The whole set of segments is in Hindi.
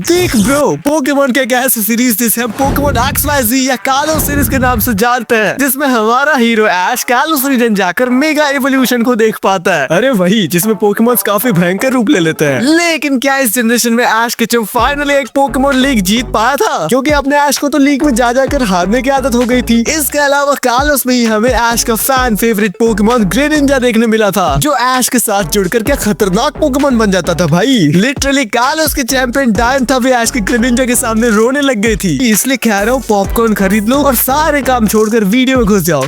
देख ब्रो, पोकेमोन के एक ऐसी सीरीज जिसे हम पोकेमोन XYZ या कालो सीरीज के नाम से जानते हैं, जिसमें हमारा हीरो ऐश कालोस रीजन जाकर मेगा एवोल्यूशन को देख पाता है। अरे वही जिसमें पोकेमोन्स काफी भयंकर रूप ले लेते हैं। लेकिन क्या इस जनरेशन में ऐश केचम फाइनली एक पोकेमोन लीग जीत पाया था? क्योंकि अपने ऐश को तो लीग में जा जाकर हारने की आदत हो गई थी। इसके अलावा कालोस में ही हमें ऐश का फैन फेवरेट पोकेमोन ग्रेनिंजा देखने मिला था, जो ऐश के साथ जुड़कर क्या खतरनाक पोकेमोन बन जाता था भाई। लिटरली कालोस के चैंपियन डायन था भी ऐश के ग्रेनिंजा के सामने रोने लग गई थी। इसलिए कह रहा हूँ पॉपकॉर्न खरीद लो और सारे काम छोड़कर वीडियो में घुस जाओ।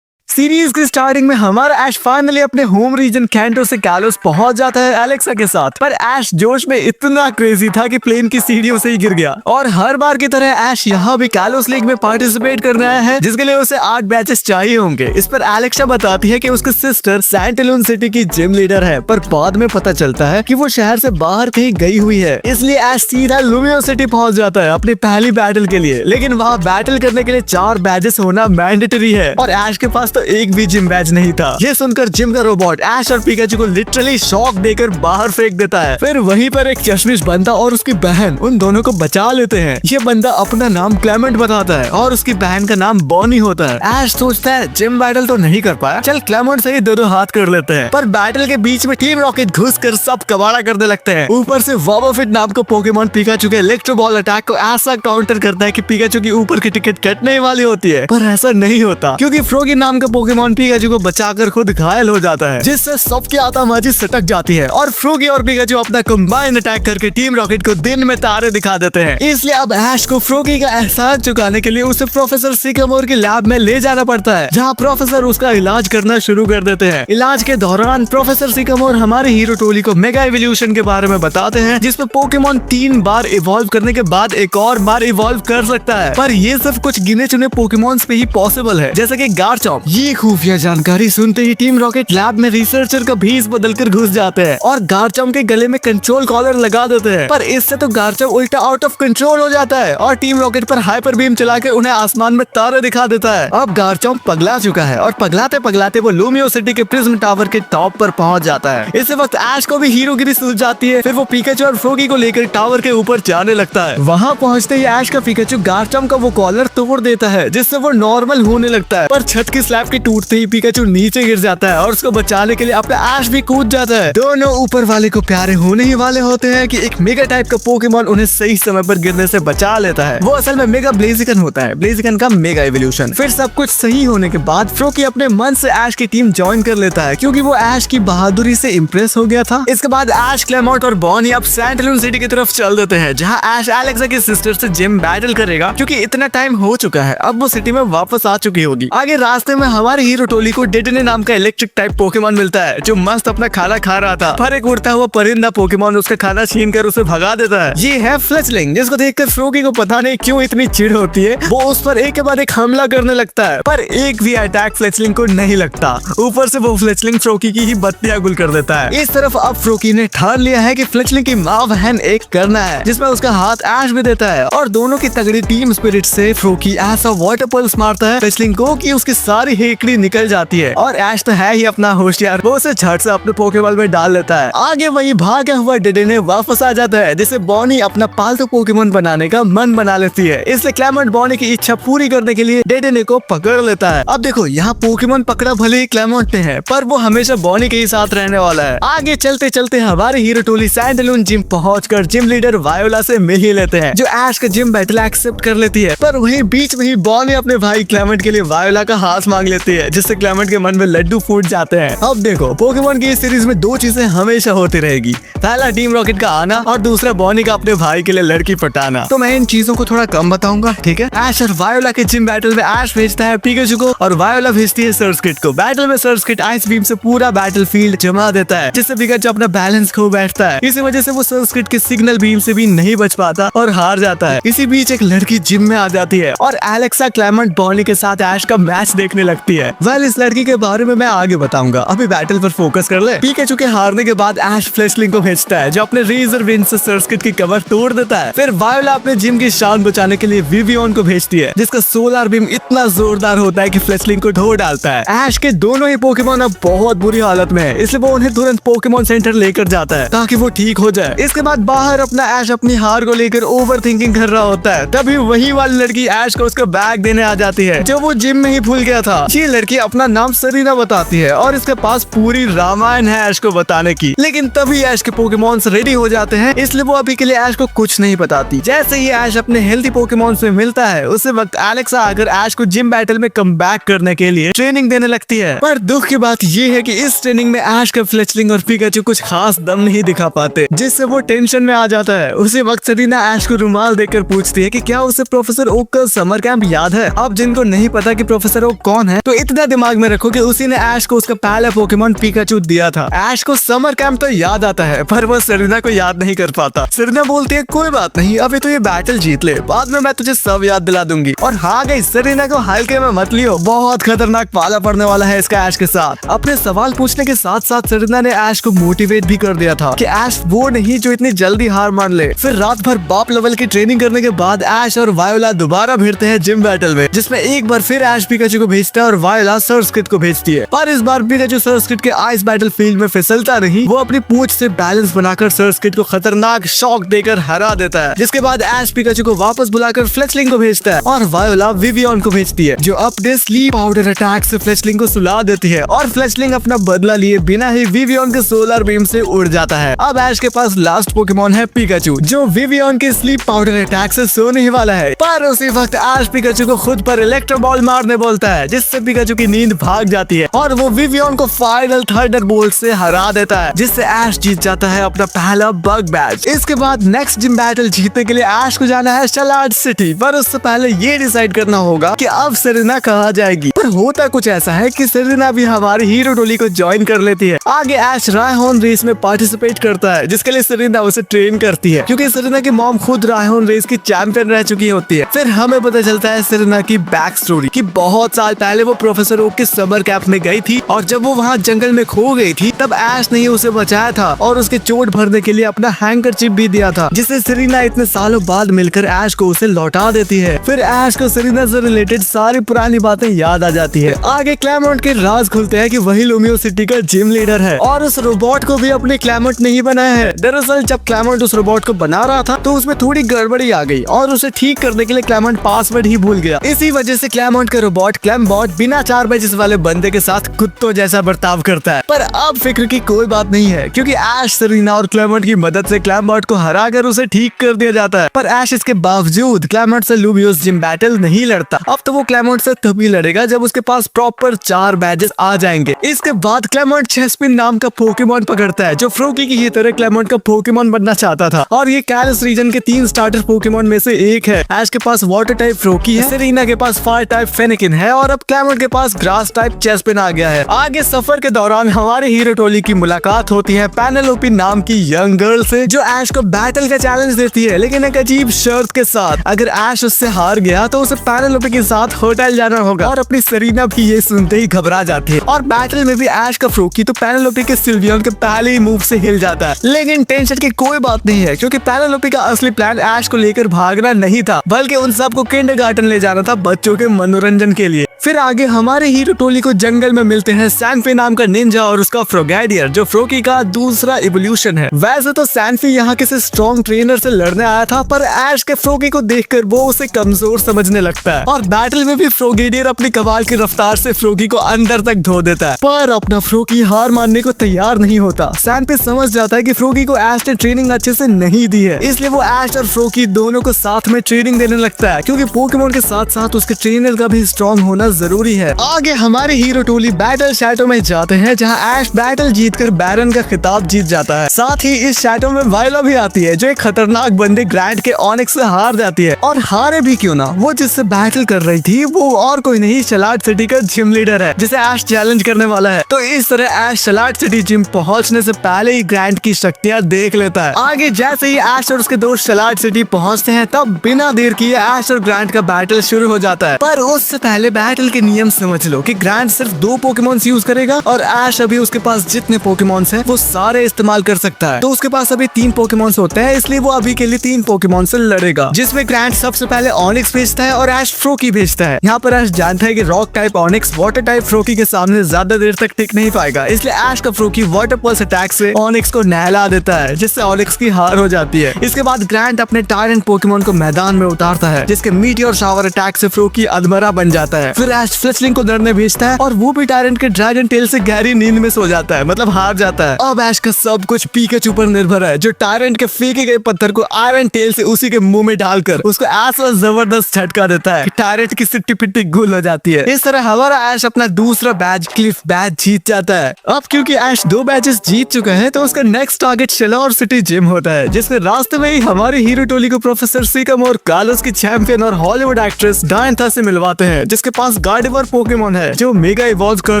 सीरीज की स्टार्टिंग में हमारा ऐश फाइनली अपने होम रीजन कैंटो से कालोस पहुंच जाता है एलेक्सा के साथ, पर ऐश जोश में इतना क्रेजी था कि प्लेन की सीढ़ियों से ही गिर गया। और हर बार की तरह ऐश यहाँ भी कालोस लीग में पार्टिसिपेट करने आया है, जिसके लिए उसे 8 बैचेस चाहिए होंगे। इस पर एलेक्सा बताती है कि उसकी सिस्टर सैंटलून सिटी की जिम लीडर है, पर बाद में पता चलता है कि वो शहर से बाहर कहीं गई हुई है। इसलिए ऐश सीधा लुमियो सिटी पहुंच जाता है अपनी पहली बैटल के लिए। लेकिन वहाँ बैटल करने के लिए 4 बैचेस होना मैंडेटरी है और ऐश के पास तो एक भी जिम बैच नहीं था। ये सुनकर जिम का रोबोट ऐश और पिकाचू को लिटरली शॉक देकर बाहर फेंक देता है। फिर वहीं पर एक चश्मिश बंदा और उसकी बहन उन दोनों को बचा लेते हैं। ये बंदा अपना नाम क्लेमेंट बताता है और उसकी बहन का नाम बॉनी होता है। ऐश सोचता है जिम बैटल तो नहीं कर पाया, चल क्लेमेंट से ही दोनों हाथ कर लेते हैं। पर बैटल के बीच में टीम रॉकेट घुसकर सब कबाड़ा करने लगते हैं। ऊपर से वॉबोफिट नाम का पोकेमोन पिकाचू के इलेक्ट्रो बॉल अटैक को ऐसा काउंटर करता है कि पिकाचू की ऊपर की टिकट कटने वाली होती है। पर ऐसा नहीं होता, क्योंकि फ्रोगी नाम का पोकेमोन पिकाचू को बचाकर खुद घायल हो जाता है, जिससे सबकी आतंकबाजी सटक जाती है और फ्रोगी और पिकाचू अपना कंबाइन अटैक करके टीम रॉकेट को दिन में तारे दिखा देते हैं। इसलिए अब ऐश को फ्रोगी का एहसान चुकाने के लिए उसे प्रोफेसर सिकामोर के लैब में ले जाना पड़ता है, जहाँ प्रोफेसर उसका इलाज करना शुरू कर देते हैं। इलाज के दौरान प्रोफेसर सिकामोर हमारे हीरो टोली को मेगा इवोल्यूशन के बारे में बताते हैं, जिसमें पोकेमोन 3 बार इवॉल्व करने के बाद एक और बार इवॉल्व कर सकता है। पर ये सिर्फ कुछ गिने चुने पोकेमोन्स पे ही पॉसिबल है, जैसे कि गार्चॉम्प। ये खुफिया जानकारी सुनते ही टीम रॉकेट लैब में रिसर्चर का भेष बदलकर घुस जाते हैं और गार्चॉम्प के गले में कंट्रोल कॉलर लगा देते हैं। पर इससे तो गार्चॉम्प उल्टा आउट ऑफ कंट्रोल हो जाता है और टीम रॉकेट पर हाइपर बीम चलाकर उन्हें आसमान में तारे दिखा देता है। अब गार्चॉम्प पगला चुका है और पगलाते पगलाते वो लुमियो सिटी के प्रिज्म टावर के टॉप पर पहुंच जाता है। इसी वक्त ऐश को भी हीरोगिरी सूझ जाती है। फिर वो पिकाचू और फ्रोगी को लेकर टावर के ऊपर जाने लगता है। वहाँ पहुँचते ही ऐश का पिकाचू गार्चॉम्प का वो कॉलर तोड़ देता है, जिससे वो नॉर्मल होने लगता है। पर छत की स्लैब के टूटते ही पिकाचू नीचे गिर जाता है और उसको बचाने के लिए अपना ऐश भी कूद जाता है। दोनों ऊपर वाले को प्यारे होने ही वाले होते हैं कि एक मेगा टाइप का पोकेमोन उन्हें सही समय पर गिरने से बचा लेता है। वो असल में मेगा ब्लेजिकन होता है, ब्लेजिकन का मेगा इवोल्यूशन। फिर सब कुछ सही होने के बाद फ्रोकी अपने मन से ऐश की टीम ज्वाइन कर लेता है, क्योंकि वो ऐश की बहादुरी से इम्प्रेस हो गया था। इसके बाद ऐश, क्लेमोंट और बॉनी अब सैंटलून सिटी की तरफ चल देते हैं, जहाँ ऐश एलेक्सा की सिस्टर से जिम बैटल करेगा, क्योंकि इतना टाइम हो चुका है, अब वो सिटी में वापस आ चुकी होगी। आगे रास्ते में हमारे हीरो टोली को डेडने नाम का इलेक्ट्रिक टाइप पोकेमोन मिलता है, जो मस्त अपना खाना खा रहा था। पर एक उड़ता हुआ परिंदा पोकेमोन उसका खाना छीन कर उसे भगा देता है। ये है फ्लेचलिंग, जिसको देखकर फ्रोगी को पता नहीं क्यों इतनी चिढ़ होती है। वो उस पर एक के बाद एक हमला करने लगता है, पर एक भी अटैक फ्लेचलिंग को नहीं लगता। ऊपर से वो फ्लेचलिंग फ्रोकी की ही बत्तियां गुल कर देता है। इस तरफ अब फ्रोकी ने ठान लिया है कि फ्लेचलिंग की माँ बहन एक करना है, जिसमें उसका हाथ ऐश भी देता है और दोनों की तगड़ी टीम स्पिरिट से फ्रोकी ऐसा वाटर पल्स मारता है फ्लेचलिंग को कि उसकी सारी हेकड़ी निकल जाती है। और ऐश तो है ही अपना होशियार, वो उसे झट से अपने पोकेबॉल में डाल लेता है। आगे वही भागा हुआ डेडेने वापस आ जाता है, जिसे बॉनी अपना पालतू पोकेमोन बनाने का मन बना लेती है। इसलिए क्लेमेंट बॉनी की इच्छा पूरी करने के लिए डेडेने को पकड़ लेता है। अब देखो, यहाँ पोकेमोन पकड़ा भले ही क्लेमेंट ने है, पर वो हमेशा बॉनी के ही साथ रहने वाला है। आगे चलते चलते हमारे हीरो टोली सैंटलून जिम पहुंचकर जिम लीडर वायोला से मिल ही लेते हैं, जो ऐश का जिम बैटल एक्सेप्ट कर लेती है। पर वहीं बीच में ही बॉनी अपने भाई क्लेमेंट के लिए वायोला का हाथ मांग लेती है, जिससे क्लेमेंट के मन में लड्डू फूट जाते हैं। अब देखो, पोकेमोन की इस सीरीज में 2 चीजें हमेशा होती रहेगी, पहला टीम रॉकेट का आना और दूसरा बॉनी का अपने भाई के लिए लड़की पटाना। तो मैं इन चीजों को थोड़ा कम बताऊंगा, ठीक है। ऐश और वायोला के जिम बैटल में ऐश भेजता है पिकाचू को और वायोला भेजती है सर्स्किट को। बैटल में सर्स्किट आइस बीम से पूरा बैटल फील्ड जमा देता है, जिससे पिकाचू अपना बैलेंस खो बैठता है। इसी वजह से वो सर्स्किट के सिग्नल बीम से भी नहीं बच पाता और हार जाता है। इसी बीच एक लड़की जिम में आ जाती है और एलेक्सा क्लेमेंट बॉनी के साथ ऐश का मैच देखने लगती लगती है। वेल इस लड़की के बारे में मैं आगे बताऊंगा, अभी बैटल पर फोकस कर ले। पिकाचू के हारने के बाद ऐश फ्लैशलिंग को भेजता है जो अपने रेजर विंड से सर्किट की कवर तोड़ देता है। फिर वायोला अपने जिम की शान बचाने के लिए विवियन को भेजती है जिसका सोलर बीम इतना जोरदार होता है कि फ्लैशलिंग को ढो डालता है। ऐश के दोनों ही पोकेमोन अब बहुत बुरी हालत में है, इसलिए वो उन्हें तुरंत पोकेमोन सेंटर लेकर जाता है ताकि वो ठीक हो जाए। इसके बाद बाहर अपना ऐश अपनी हार को लेकर ओवर थिंकिंग कर रहा होता है, तभी वही वाली लड़की ऐश को उसका बैग देने आ जाती है जो वो जिम में ही भूल गया था। ये लड़की अपना नाम सरीना बताती है और इसके पास पूरी रामायण है ऐश को बताने की, लेकिन तभी ऐश के पोकेमॉन्स रेडी हो जाते हैं, इसलिए वो अभी के लिए ऐश को कुछ नहीं बताती। जैसे ही ऐश अपने हेल्थी पोकेमॉन्स से मिलता है उसी वक्त एलेक्सा आकर ऐश को जिम बैटल में कम बैक करने के लिए ट्रेनिंग देने लगती है। पर दुख की बात ये है कि इस ट्रेनिंग में ऐश का फ्लेचलिंग और पिकाचू कुछ खास दम नहीं दिखा पाते, जिससे वो टेंशन में आ जाता है। उसी वक्त सरीना ऐश को रुमाल देकर पूछती है कि क्या उसे प्रोफेसर ओक का समर कैंप याद है। अब जिनको नहीं पता कि प्रोफेसर ओक कौन है तो इतना दिमाग में रखो कि उसी ने ऐश को उसका पहला पोकेमॉन पिकाचू दिया था। ऐश को समर कैंप तो याद आता है पर वो सरीना को याद नहीं कर पाता। सरीना बोलती है कोई बात नहीं, अभी तो ये बैटल जीत ले, बाद में मैं तुझे सब याद दिला दूंगी। और हाँ गाइस, सरीना को हल्के में मत लियो, बहुत खतरनाक पाला पड़ने वाला है इसका ऐश के साथ। अपने सवाल पूछने के साथ साथ सरीना ने ऐश को मोटिवेट भी कर दिया था कि ऐश वो नहीं जो इतनी जल्दी हार मान ले। फिर रात भर बाप लेवल की ट्रेनिंग करने के बाद ऐश और वायोला दोबारा भिड़ते हैं जिम बैटल में, जिसमें एक बार फिर ऐश पिकाचू को भेजता है और वायोला सर्स्किट को भेजती है। पर इस बार पिकाचू सर्स्किट के आइस बैटल फील्ड में फिसलता नहीं, वो अपनी पूंछ से बैलेंस बनाकर सर्स्किट को खतरनाक शॉक देकर हरा देता है। जिसके बाद ऐश पिकाचू को वापस बुलाकर फ्लेचलिंग को भेजता है और वायोला विवियन को भेजती है जो अपने स्लीप पाउडर अटैक से फ्लेचलिंग को सुला देती है और फ्लेचलिंग अपना बदला लिए बिना ही विवियन के सोलर बीम से उड़ जाता है। अब ऐश के पास लास्ट पोकेमॉन है पिकाचू जो विवियन के स्लीप पाउडर अटैक से सोने ही वाला है। पर उसी वक्त ऐश पिकाचू को खुद पर इलेक्ट्रो बॉल मारने बोलता है जिससे पिकाचू की नींद भाग जाती है और वो विवियन को फाइनल थंडर बोल्ट से हरा देता है, जिससे ऐश जीत जाता है अपना पहला बग बैच। इसके बाद नेक्स्ट जिम बैटल जीतने के लिए ऐश को जाना है शलाड सिटी, पर उससे पहले ये डिसाइड करना होगा कि अब सरीना कहाँ जाएगी। पर होता कुछ ऐसा है कि सरीना भी हमारी हीरो टोली को ज्वाइन कर लेती है। आगे ऐश रायहोन रेस में पार्टिसिपेट करता है जिसके लिए सरीना उसे ट्रेन करती है क्योंकि सरीना की मॉम खुद रायहोन रेस की चैंपियन रह चुकी होती है। फिर हमें पता चलता है सरीना की बैक स्टोरी कि बहुत साल पहले वो प्रोफेसर ओक के समर कैंप में गई थी और जब वो वहाँ जंगल में खो गई थी तब ऐश ने उसे बचाया था और उसके चोट भरने के लिए अपना हैंकरचिप भी दिया था, जिसे सरीना इतने सालों बाद मिलकर ऐश को उसे लौटा देती है। फिर ऐश को सरीना से रिलेटेड सारी पुरानी बातें याद आ जाती है। आगे क्लैमोंट के राज खुलते हैं कि वही लुमियो सिटी का जिम लीडर है और उस रोबोट को भी अपने क्लैमोंट नहीं बनाया है। दरअसल जब क्लैमोंट उस रोबोट को बना रहा था तो उसमें थोड़ी गड़बड़ी आ गई और उसे ठीक करने के लिए क्लैमोंट पासवर्ड ही भूल गया। इसी वजह से क्लैमोंट का रोबोट क्लैमबॉट बिना 4 बेजेस वाले बंदे के साथ कुत्तों जैसा बर्ताव करता है। पर अब फिक्र की कोई बात नहीं है क्योंकि ऐश सरीना और क्लैमोंट की मदद से क्लैमबॉट को हरा कर उसे ठीक कर दिया जाता है। पर ऐश इसके बावजूद क्लैमोंट से लुमियोस जिम बैटल नहीं लड़ता। अब तो वो क्लैमोंट से तभी लड़ेगा जब उसके पास प्रॉपर 4 बैजेस आ जाएंगे। इसके बाद क्लैमोंट चेस्पिन नाम का पोकेमॉन पकड़ता है जो फ्रोकी की ही तरह क्लैमोंट का पोकेमॉन बनना चाहता था और ये कैलस रीजन के 3 स्टार्टर पोकेमॉन में से एक है। ऐश के पास वाटर टाइप फ्रोकी है, सरीना के पास फायर टाइप फेनिकिन है और अब क्लैमोंट के पास ग्रास टाइप चेस्पिन आ गया है। आगे सफर के दौरान हमारे हीरो टोली की मुलाकात होती है पेनेलोपी नाम की यंग गर्ल से जो ऐश को बैटल का चैलेंज देती है, लेकिन एक अजीब शर्त के साथ। अगर ऐश उससे हार गया तो उसे पेनेलोपी के साथ होटल जाना होगा और अपनी सरीना भी ये सुनते ही घबरा जाती है। और बैटल में भी ऐश का फ्रोकी तो पेनेलोपी के सिल्वियन के पहले ही मूव से हिल जाता है। लेकिन टेंशन की कोई बात नहीं है क्योंकि पेनेलोपी का असली प्लान ऐश को लेकर भागना नहीं था बल्कि उन सबको किंडरगार्टन ले जाना था बच्चों के मनोरंजन के लिए। फिर आगे हमारे हीरो टोली को जंगल में मिलते हैं सैनफी नाम का निंजा और उसका फ्रोगैडियर जो फ्रोकी का दूसरा इवोल्यूशन है। वैसे तो सैनफी यहाँ किसी स्ट्रॉन्ग ट्रेनर से लड़ने आया था पर ऐश के फ्रोकी को देखकर वो उसे कमजोर समझने लगता है और बैटल में भी फ्रोगैडियर अपनी कमाल की रफ्तार से फ्रोकी को अंदर तक धो देता है। पर अपना फ्रोकी हार मानने को तैयार नहीं होता। सैनफी समझ जाता है कि फ्रोकी को ऐश ने ट्रेनिंग अच्छे से नहीं दी है, इसलिए वो ऐश और फ्रोकी दोनों को साथ में ट्रेनिंग देने लगता है क्योंकि पोकेमॉन के साथ साथ उसके ट्रेनर का भी स्ट्रॉन्ग होना जरूरी है। आगे हमारे हीरो टोली बैटल शैडो में जाते हैं जहां ऐश बैटल जीतकर बैरन का खिताब जीत जाता है। साथ ही इस शैडो में वायोला भी आती है जो एक खतरनाक बंदे ग्रैंड के ऑनिक्स से हार जाती है। और हारे भी क्यों ना, वो जिससे बैटल कर रही थी वो और कोई नहीं शलाड सिटी का जिम लीडर है जिसे ऐश चैलेंज करने वाला है। तो इस तरह ऐश शलाड सिटी जिम पहुंचने से पहले ही ग्रैंड की शक्तियां देख लेता है। आगे जैसे ही ऐश और उसके दोस्त शलाड सिटी पहुंचते हैं तब बिना देर किए ऐश और ग्रैंड का बैटल शुरू हो जाता है। पर उससे पहले बैटल के नियम समझ लो कि ग्रैंड सिर्फ 2 पोकेमॉन्स यूज करेगा और ऐश अभी उसके पास जितने पोकेमॉन्स हैं वो सारे इस्तेमाल कर सकता है। तो उसके पास अभी 3 पोकेमॉन्स होते हैं, इसलिए वो अभी के लिए 3 पोकेमॉन से लड़ेगा, जिसमें ग्रैंड सबसे पहले ऑनिक्स भेजता है और ऐश फ्रोकी भेजता है। यहाँ पर ऐश जानता है कि rock type Onix water type Froakie के सामने ज्यादा देर तक टिक नहीं पाएगा, इसलिए ऐश का फ्रोकी वाटर पल्स अटैक से ऑनिक्स को नहला देता है, जिससे ऑनिक्स की हार हो जाती है। इसके बाद ग्रैंड अपने टायरेंट पोकेमॉन को मैदान में उतारता है, जिसके मीटियोर शावर अटैक से फ्रोकी अधमरा बन जाता है। फिर ऐश फ्लेचलिंग को डरने भेजता है और वो भी टायरेंट के ड्रैगन टेल से गहरी नींद में सो जाता है, मतलब हार जाता है। अब ऐश का सब कुछ पिकाचू पर निर्भर है, जो टायरेंट के फेंके गए पत्थर को आयरन टेल से उसी के मुंह में डालकर उसको ऐसा जबरदस्त झटका देता है कि टायरेंट की सिट्टी पिट्टी गुल हो जाती है। इस तरह हमारा ऐश अपना दूसरा बैच क्लिफ बैच जीत जाता है। अब क्योंकि ऐश 2 बैचेस जीत चुका है तो उसका नेक्स्ट टारगेट शेलौर सिटी जिम होता है, जिसके रास्ते में ही हमारे हीरो टोली को प्रोफेसर सिकामोर कालोस की चैंपियन और हॉलीवुड एक्ट्रेस डायंथा से मिलवाते हैं, जिसके पास गार्डेवर पोकेमॉन है जो मेगा इवॉल्व कर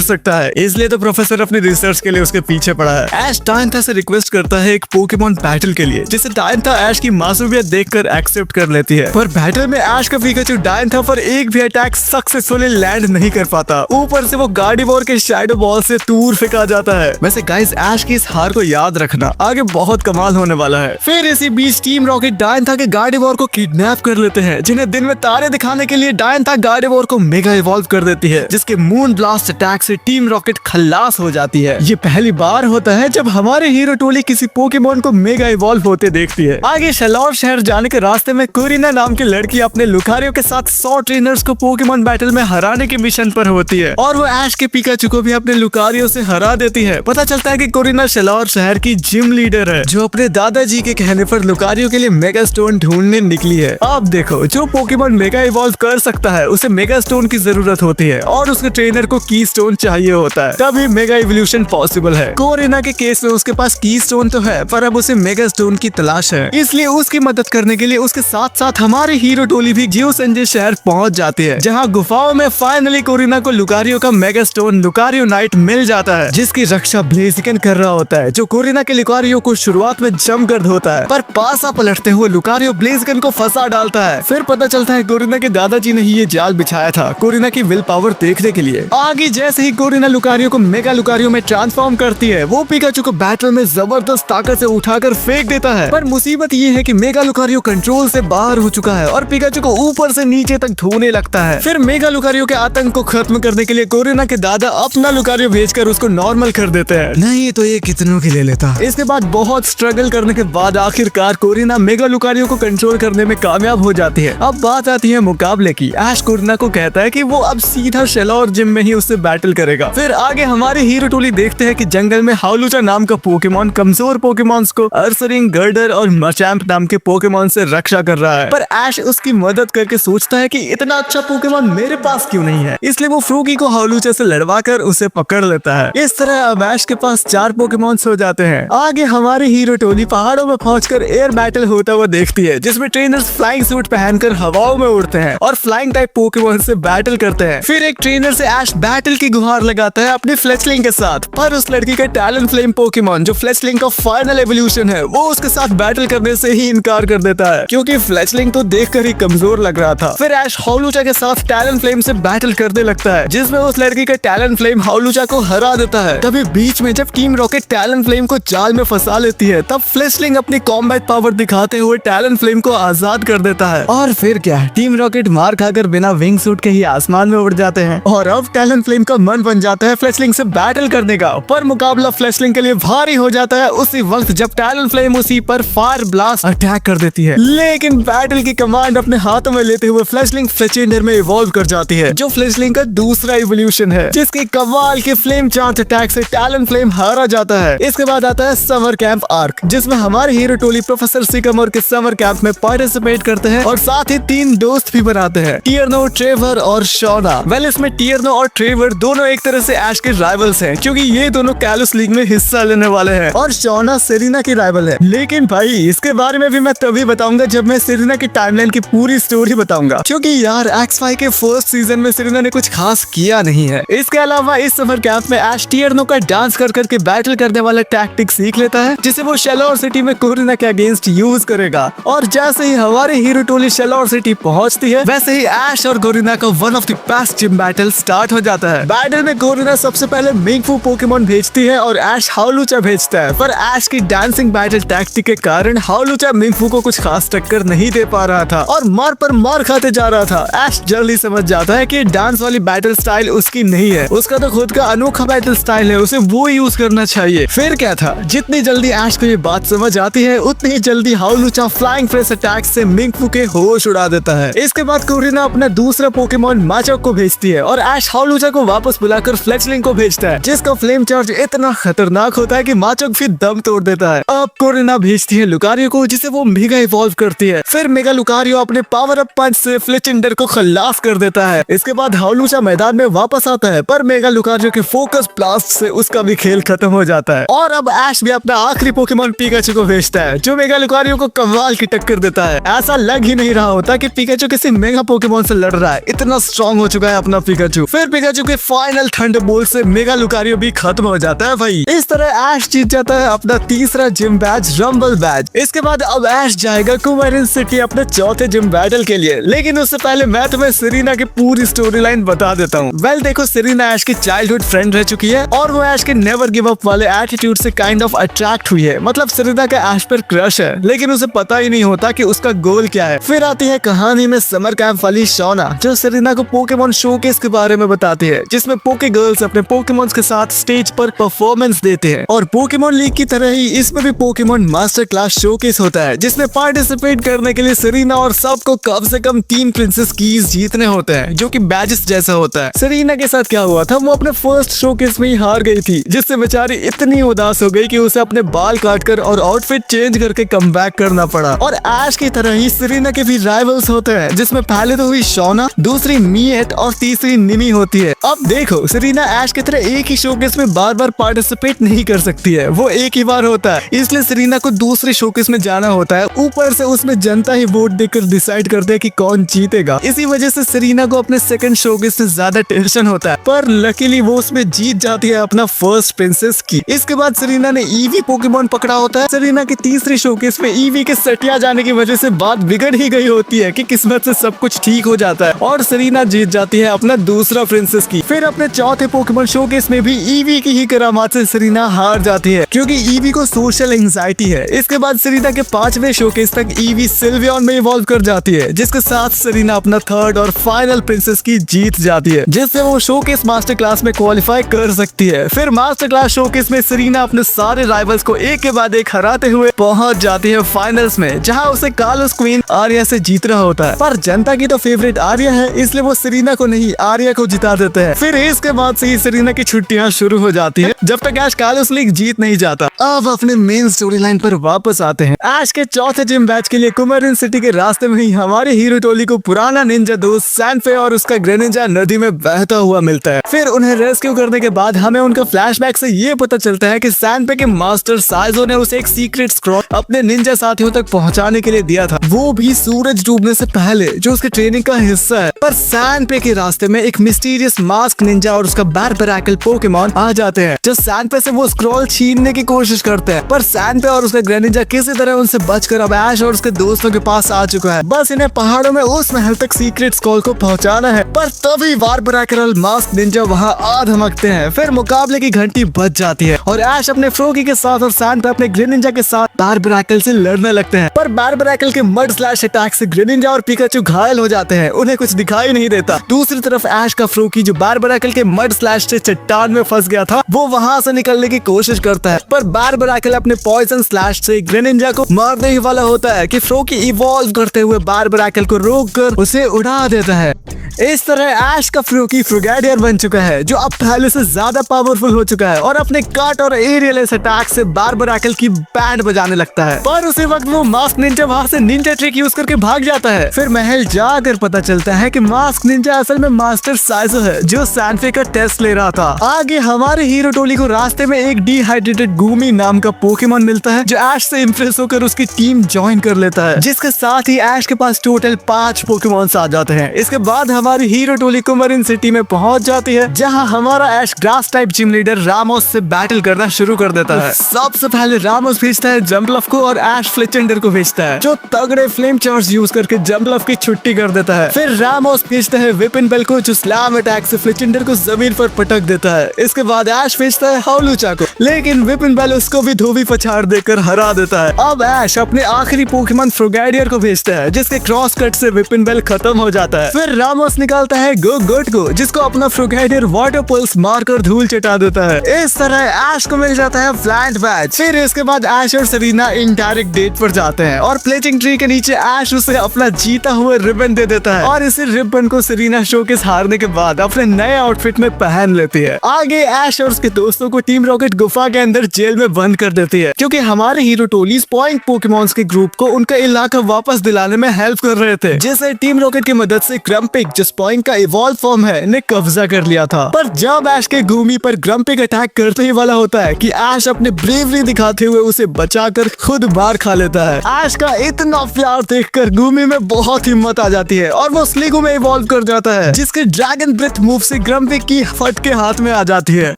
सकता है। इसलिए तो प्रोफेसर अपनी रिसर्च के लिए उसके पीछे पड़ा है। ऐश डायंथा से रिक्वेस्ट करता है एक पोकेमॉन बैटल के लिए, जिसे डायंथा ऐश की मासूमियत देखकर एक्सेप्ट कर लेती है। पर बैटल में ऐश का पिकाचू डायंथा पर एक भी अटैक सक्सेसफुली लैंड नहीं कर पाता, ऊपर से वो गार्डिवोर के शैडो बॉल से दूर फेंका जाता है। वैसे गाइस ऐश की इस हार को याद रखना, आगे बहुत कमाल होने वाला है। फिर इसी बीच टीम रॉकेट डायंथा के गार्डिवोर को किडनैप कर लेते हैं, जिन्हें दिन में तारे दिखाने के लिए डायंथा गार्डिवोर को मेगा इवॉल्व कर देती है, जिसके मून ब्लास्ट अटैक से टीम रॉकेट खल्लास हो जाती है। ये पहली बार होता है जब हमारे हीरो टोली किसी पोकेमॉन को मेगा इवॉल्व होते देखती है। आगे शेलौर शहर जाने के रास्ते में कोरिना नाम की लड़की अपने लुकारियो के साथ 100 ट्रेनर्स को पोकेमॉन बैटल में हराने के मिशन पर होती है और वो ऐश के पिकाचू को भी अपने लुकारियो से हरा देती है। पता चलता है कि कोरिना शेलौर शहर की जिम लीडर है, जो अपने दादाजी के कहने पर लुकारियो के लिए मेगा स्टोन ढूंढने निकली है। अब देखो, जो पोकेमॉन मेगा इवॉल्व कर सकता है उसे मेगा स्टोन की जरूरत होती है और उसके ट्रेनर को की स्टोन चाहिए होता है, तभी मेगा इवोल्यूशन पॉसिबल है। कोरिना के केस में उसके पास की स्टोन तो है, पर अब उसे मेगा स्टोन की तलाश है, इसलिए उसकी मदद करने के लिए उसके साथ साथ हमारी हीरो टोली भी जियो संजय शहर पहुंच जाती है, जहां गुफाओं में फाइनली कोरिना को लुकारियो का मेगा स्टोन लुकारियो नाइट मिल जाता है, जिसकी रक्षा ब्लेजिकन कर रहा होता है, जो कोरिना के लुकारियो को शुरुआत में जमकर धोता है, पर पासा पलटते हुए लुकारियो ब्लेजिकन को फंसा डालता है। फिर पता चलता है कोरिना के दादाजी ने ही ये जाल बिछाया था कोरिना की विल पावर देखने के लिए। आगे जैसे ही कोरिना लुकारियो को मेगा लुकारियो में ट्रांसफॉर्म करती है, वो पिकाचू को बैटल में जबरदस्त ताकत से उठाकर फेंक देता है, पर मुसीबत ये है कि मेगा लुकारियो कंट्रोल से बाहर हो चुका है और पिकाचू को ऊपर से नीचे तक धोने लगता है। फिर मेगा लुकारियो के आतंक को खत्म करने के लिए कोरिना के दादा अपना लुकारियो भेजकर उसको नॉर्मल कर देते हैं। नहीं तो ये कितनों की ले लेता। इसके बाद बहुत स्ट्रगल करने के बाद आखिरकार कोरिना मेगा लुकारियो को कंट्रोल करने में कामयाब हो जाती है। अब बात आती है मुकाबले की। ऐश कोरिना को कहता है कि वो अब सीधा शेलौर जिम में ही उससे बैटल करेगा। फिर आगे हमारे हीरो टोली देखते हैं कि जंगल में हाउलूचा नाम का पोकेमॉन कमजोर पोकेमॉन्स को अर्सरिंग, गर्डर और मचैम्प नाम के पोकेमॉन से रक्षा कर रहा है, पर ऐश उसकी मदद करके सोचता है कि इतना अच्छा पोकेमॉन मेरे पास क्यों नहीं है, इसलिए वो फ्रूकी को हाउलूचा से लड़वाकर उसे पकड़ लेता है। इस तरह अब ऐश के पास 4 पोकेमॉन्स हो जाते हैं। आगे हमारी हीरो टोली पहाड़ों में पहुंचकर एयर बैटल होता हुआ देखती है, जिसमें ट्रेनर्स फ्लाइंग सूट पहनकर हवाओं में उड़ते हैं और फ्लाइंग टाइप पोकेमॉन से बैटल करते हैं। फिर एक ट्रेनर से ऐश बैटल की गुहार लगाता है अपने फ्लेचलिंग के साथ, पर उस लड़की का टैलेंट फ्लेम पोकेमॉन जो फ्लेचलिंग का फाइनल एवोल्यूशन है, वो उसके साथ बैटल करने से ही इनकार कर देता है, क्योंकि फ्लेचलिंग तो देखकर ही कमजोर लग रहा था। फिर ऐश हाउलूचा के साथ टैलेंट फ्लेम से बैटल करने लगता है, जिसमें उस लड़की का टैलेंट फ्लेम हाउलूचा को हरा देता है। तभी बीच में जब टीम रॉकेट टैलेंट फ्लेम को जाल में फंसा लेती है, तब फ्लेचलिंग अपनी कॉम्बैट पावर दिखाते हुए टैलेंट फ्लेम को आजाद कर देता है। और फिर क्या, टीम रॉकेट मार खाकर बिना विंग सूट के ही आसमान में उड़ जाते हैं और अब टैलेंट फ्लेम का मन बन जाता है फ्लेचलिंग से बैटल करने का। पर मुकाबला फ्लेचलिंग के लिए भारी हो जाता है उसी वक्त जब टैलेंट फ्लेम उसी पर फायर ब्लास्ट अटैक कर देती है। लेकिन बैटल की कमांड अपने हाथों में लेते हुए फ्लेचलिंग फ्लेचेंडर में इवॉल्व कर जाती है, जो फ्लेचलिंग का दूसरा इवोल्यूशन है, जिसके कमाल के फ्लेम चार्ज अटैक से टैलेंट फ्लेम हारा जाता है। इसके बाद आता है समर कैंप आर्क, जिसमें हमारे हीरो टोली प्रोफेसर सिकामोर के समर कैंप में पार्टिसिपेट करते हैं और साथ ही 3 दोस्त भी बनाते हैं, टियरनो, ट्रेवर और शोना। वेल, इसमें टियरनो और ट्रेवर दोनों एक तरह से ऐश के राइवल्स हैं, क्योंकि ये दोनों कैलस लीग में हिस्सा लेने वाले हैं और शोना सेरिना की राइवल है। लेकिन भाई इसके बारे में भी मैं तभी बताऊंगा जब मैं सेरिना की टाइमलाइन की पूरी स्टोरी बताऊंगा, क्योंकि यार एक्स5 के फर्स्ट सीजन में सेरिना ने कुछ खास किया नहीं है। इसके अलावा इस समर कैंप में ऐश टियरनो का डांस कर करके बैटल करने वाला टैक्टिक सीख लेता है, जिसे वो शेलौर सिटी में कोरिना के अगेंस्ट यूज करेगा। और जैसे ही हमारी हीरो टोली शेलौर सिटी पहुंचती है, वैसे ही ऐश और कोरिना का one of the Ash gym battle start हो जाता है। बैटल में कोरिना सबसे पहले मिंगफू पोकेमोन भेजती है और ऐश हाउलूचा भेजता है, पर ऐश की डांसिंग बैटल टैक्टिक के कारण हाउलूचा मिंगफू को कुछ खास टक्कर नहीं दे पा रहा था और मार पर मार खाते जा रहा था। ऐश जल्दी समझ जाता है कि डांस वाली बैटल स्टाइल उसकी नहीं है, उसका तो खुद का अनोखा बैटल स्टाइल है, उसे वो यूज करना चाहिए। फिर क्या था, जितनी जल्दी ऐश को ये बात समझ आती है उतनी ही जल्दी हाउलूचा फ्लाइंग फ्रेश अटैक से मिंगफू के होश उड़ा देता है। इसके बाद कोरिना अपना दूसरा पोकेमोन माचोक को भेजती है और ऐश हाउलूचा को वापस बुलाकर फ्लेचलिंग को भेजता है, जिसका फ्लेम चार्ज इतना खतरनाक होता है कि माचोक भी दम तोड़ देता है। अब कोरिना भेजती है लुकारियो को, जिसे वो मेगा इवॉल्व करती है। फिर मेगा लुकारियो अपने पावर अप पंच से फ्लेचेंडर को खल्लास कर देता है। इसके बाद हाउलूचा मैदान में वापस आता है, पर मेगा लुकारियो के फोकस ब्लास्ट से उसका भी खेल खत्म हो जाता है। और अब ऐश भी अपना आखिरी पोकेमोन पिकाचू को भेजता है, जो मेगा लुकारियो को कमाल की टक्कर देता है। ऐसा लग ही नहीं रहा होता कि पिकाचू किसी मेगा पोकेमोन से लड़ रहा है, इतना स्ट्रॉन्ग हो चुका है अपना पिकाचू। फिर पिकाचू के फाइनल थंडरबोल्ट से मेगा लुकारियो भी खत्म हो जाता है भाई। इस तरह ऐश जीत जाता है अपना तीसरा जिम बैच रंबल बैच। इसके बाद अब ऐश जाएगा कुमारिन सिटी अपने चौथे जिम बैटल के लिए, लेकिन उससे पहले मैं तुम्हें सेरेना की पूरी स्टोरी लाइन बता देता हूँ। वेल देखो, सेरेना ऐश की चाइल्डहुड फ्रेंड रह चुकी है और वो ऐश के नेवर गिव अप वाले एटीट्यूड से काइंड ऑफ अट्रैक्ट हुई है। मतलब सेरेना का ऐश पर क्रश है, लेकिन उसे पता ही नहीं होता कि उसका गोल क्या है। फिर आती है कहानी में समर कैंप वाली शोना, जो सेरेना को पोकेमोन शोकेस के बारे में बताती है, जिसमें पोके गर्ल्स अपने पोकेमोन्स के साथ स्टेज पर परफॉर्मेंस देते हैं। और पोकेमोन लीग की तरह ही इसमें भी पोकेमोन मास्टर क्लास शोकेस होता है, जिसमें पार्टिसिपेट करने के लिए सेरेना और सबको कम से कम 3 प्रिंसेस कीज जीतने होते हैं, जो कि बैजेस जैसा होता है। सेरेना के साथ क्या हुआ था, वो अपने फर्स्ट शोकेस में ही हार गई थी, जिससे बेचारी इतनी उदास हो गई कि उसे अपने बाल काटकर और आउटफिट चेंज करके कमबैक करना पड़ा। और ऐश की तरह ही सेरेना के भी राइवल्स होते हैं, जिसमें पहले तो हुई शोना, दूसरी मिएट और तीसरी निमी होती है। अब देखो, सेरेना ऐश की तरह एक ही शोकेस में बार बार पार्टिसिपेट नहीं कर सकती है, वो एक ही बार होता है, इसलिए सेरेना को दूसरे शोकेस में जाना होता है। ऊपर से उसमें जनता ही वोट देकर डिसाइड करते हैं कि कौन जीतेगा। इसी वजह से सेरेना को अपने सेकंड शोकेस से ज्यादा टेंशन होता है, पर लकीली वो उसमें जीत जाती है अपना फर्स्ट प्रिंसेस की। इसके बाद सेरेना ने ईवी पोकेमोन पकड़ा होता है। सेरेना की तीसरी शोकेस में ईवी के सटिया जाने की वजह से बात बिगड़ ही गई होती है कि किस्मत से सब कुछ ठीक हो जाता है और सेरेना जीत जाती है अपना दूसरा प्रिंसेस की। फिर अपने चौथे पोकेमोन शोकेस में भी ईवी की ही करामात से सेरेना हार जाती है, क्योंकि ईवी को सोशल एंजाइटी है। इसके बाद सेरेना के 5वें शोकेस तक ईवी सिल्वियन में इवॉल्व कर जाती है, जिसके साथ सेरेना अपना थर्ड और फाइनल प्रिंसेस की जीत जाती है, जिससे वो शोकेस मास्टर क्लास में क्वालिफाई कर सकती है। फिर मास्टर क्लास शोकेस में सेरेना अपने सारे राइवल्स को एक के बाद एक हराते हुए पहुंच जाती है फाइनल्स में, जहां उसे कालोस क्वीन आर्या से जीतना होता है। पर जनता की तो फेवरेट आर्या है, इसलिए वो सेरेना को नहीं आर्या को जिता देते हैं। फिर इसके बाद से ही सेरेना की छुट्टियां शुरू हो जाती है, जब तक ऐश कालोस लीग जीत नहीं जाता। अब अपने मेन स्टोरी लाइन पर वापस आते हैं। ऐश के चौथे जिम बैच के लिए कुमारिन सिटी के रास्ते में ही हमारे हीरो टोली को पुराना निंजा दोस्त सैनफे और उसका ग्रेनिंजा नदी में बहता हुआ मिलता है। फिर उन्हें रेस्क्यू करने के बाद हमें उनका फ्लैशबैक से ये पता चलता है कि सैनफे के मास्टर साइजो ने उसे एक सीक्रेट स्क्रॉल अपने निंजा साथियों तक पहुंचाने के लिए दिया था, वो भी सूरज डूबने से पहले, जो उसके ट्रेनिंग का हिस्सा है। पर सैनफे के रास्ते में एक मिस्टीरियस मास्क निंजा और उसका बारबैराकल पोकेमॉन आ जाते हैं, जो सैनफे से वो स्क्रॉल छीनने की कोशिश करते हैं। पर सैनफे और उसका ग्रेनिंजा किसी तरह उनसे बचकर अब ऐश और उसके दोस्तों के पास आ चुका है। बस इन्हें पहाड़ों में उस महल तक सीक्रेट स्क्रॉल को पहुंचाना है। पर तभी बारबैराकल मास्क निंजा वहां आ धमकते हैं। फिर मुकाबले की घंटी बज जाती है और ऐश अपने फ्रोकी के साथ और सैनफे अपने ग्रेनिंजा के साथ बारबैराकल से लड़ने लगते हैं। पर बारबैराकल के मड स्लैश अटैक से ग्रेनिंजा और पिकाचू घायल हो जाते हैं, उन्हें कुछ दिखाई नहीं देता। दूसरी तरफ ऐश का फ्रोकी, जो बारबैराकल के मड स्लैश से चट्टान में फंस गया था, वो वहां से निकलने की कोशिश करता है। पर बारबैराकल अपने पॉइजन स्लैश से ग्रेनिंजा को मारने ही वाला होता है कि फ्रोकी इवॉल्व करते हुए बारबैराकल को रोककर उसे उड़ा देता है। इस तरह ऐश का फ्रोकी फ्रुगेडियर बन चुका है, जो अब पहले से ज्यादा पावरफुल हो चुका है और अपने कट और एरियल अटैक से बारबैराकल की बैंड बजाने लगता है। पर उसी वक्त वो मास्क निंजा वहां से निंजा ट्रिक यूज करके भाग जाता है। फिर महल जाकर पता चलता है कि मास्क निंजा असल में मास्टर साइजो है, जो सैनफे का टेस्ट ले रहा था। आगे हमारे हीरो टोली को रास्ते में एक डिहाइड्रेटेड गूमी नाम का पोकेमॉन मिलता है, जो ऐश से इंप्रेस होकर उसकी टीम ज्वाइन कर लेता है, जिसके साथ ही ऐश के पास टोटल 5 पोकेमॉन्स आ जाते हैं। इसके बाद हमारी हीरो टोली कुमारिन सिटी में पहुंच जाती है, जहां हमारा Ash grass type gym leader Ramos से बैटल करना शुरू कर देता है। सबसे पहले रामोस भेजता है जंपलफ को और ऐश फ्लेचेंडर को भेजता है, जो तगड़े फ्लेम चार्ज यूज करके जंपलफ की छुट्टी कर देता है। फिर रामोस भेजता है विपिन बेल को जो स्लैम अटैक से फ्लिचिंडर को जमीन पर पटक देता है। इसके बाद ऐश भेजता है हाउलूचा को, लेकिन विपिन बेल उसको भी धोबी पछाड़ देकर हरा देता है। अब ऐश अपने आखिरी पोकेमॉन फ्रोगैडियर को भेजता है, जिसके क्रॉस कट से विपिन बेल खत्म हो जाता है। फिर रामोस निकालता है गोगोट को, जिसको अपना फ्रोगैडियर वाटर पल्स मारकर धूल चटा देता है। इस तरह ऐश को मिल जाता है प्लांट बैज। फिर इसके बाद ऐश और सरीना इनडायरेक्ट डेट पर जाते हैं और प्लेजिंग ट्री के नीचे ऐश उसे अपना जीता हुआ रिबन दे देता है और इसी रिबन को सरीना शोकेस हारने के बाद अपने नए आउटफिट में पहन लेती है। आगे ऐश और उसके दोस्तों को टीम रॉकेट गुफा के अंदर जेल में बंद कर देती है, क्योंकि हमारे हीरो टोली पॉइंट पोकेमॉन्स के ग्रुप को उनका इलाका वापस दिलाने में हेल्प कर रहे थे, जिसे टीम रॉकेट की मदद से ग्रम्पिक, जिस पॉइंट का इवॉल्व फॉर्म है, ने कब्जा कर लिया था। पर जब ऐश के घूमी पर ग्रम्पिक अटैक करते ही वाला होता है कि ऐश अपने ब्रेवरी दिखाते हुए उसे बचाकर खुद मार खा लेता है। ऐश का इतना प्यार देखकर घूमी में बहुत हिम्मत आ जाती है और वो स्लिगो में इवॉल्व कर जाता है, जिसके ड्रैगन ब्रेथ मूव से ग्रम्पिक की फट के हाथ में आ जाती है।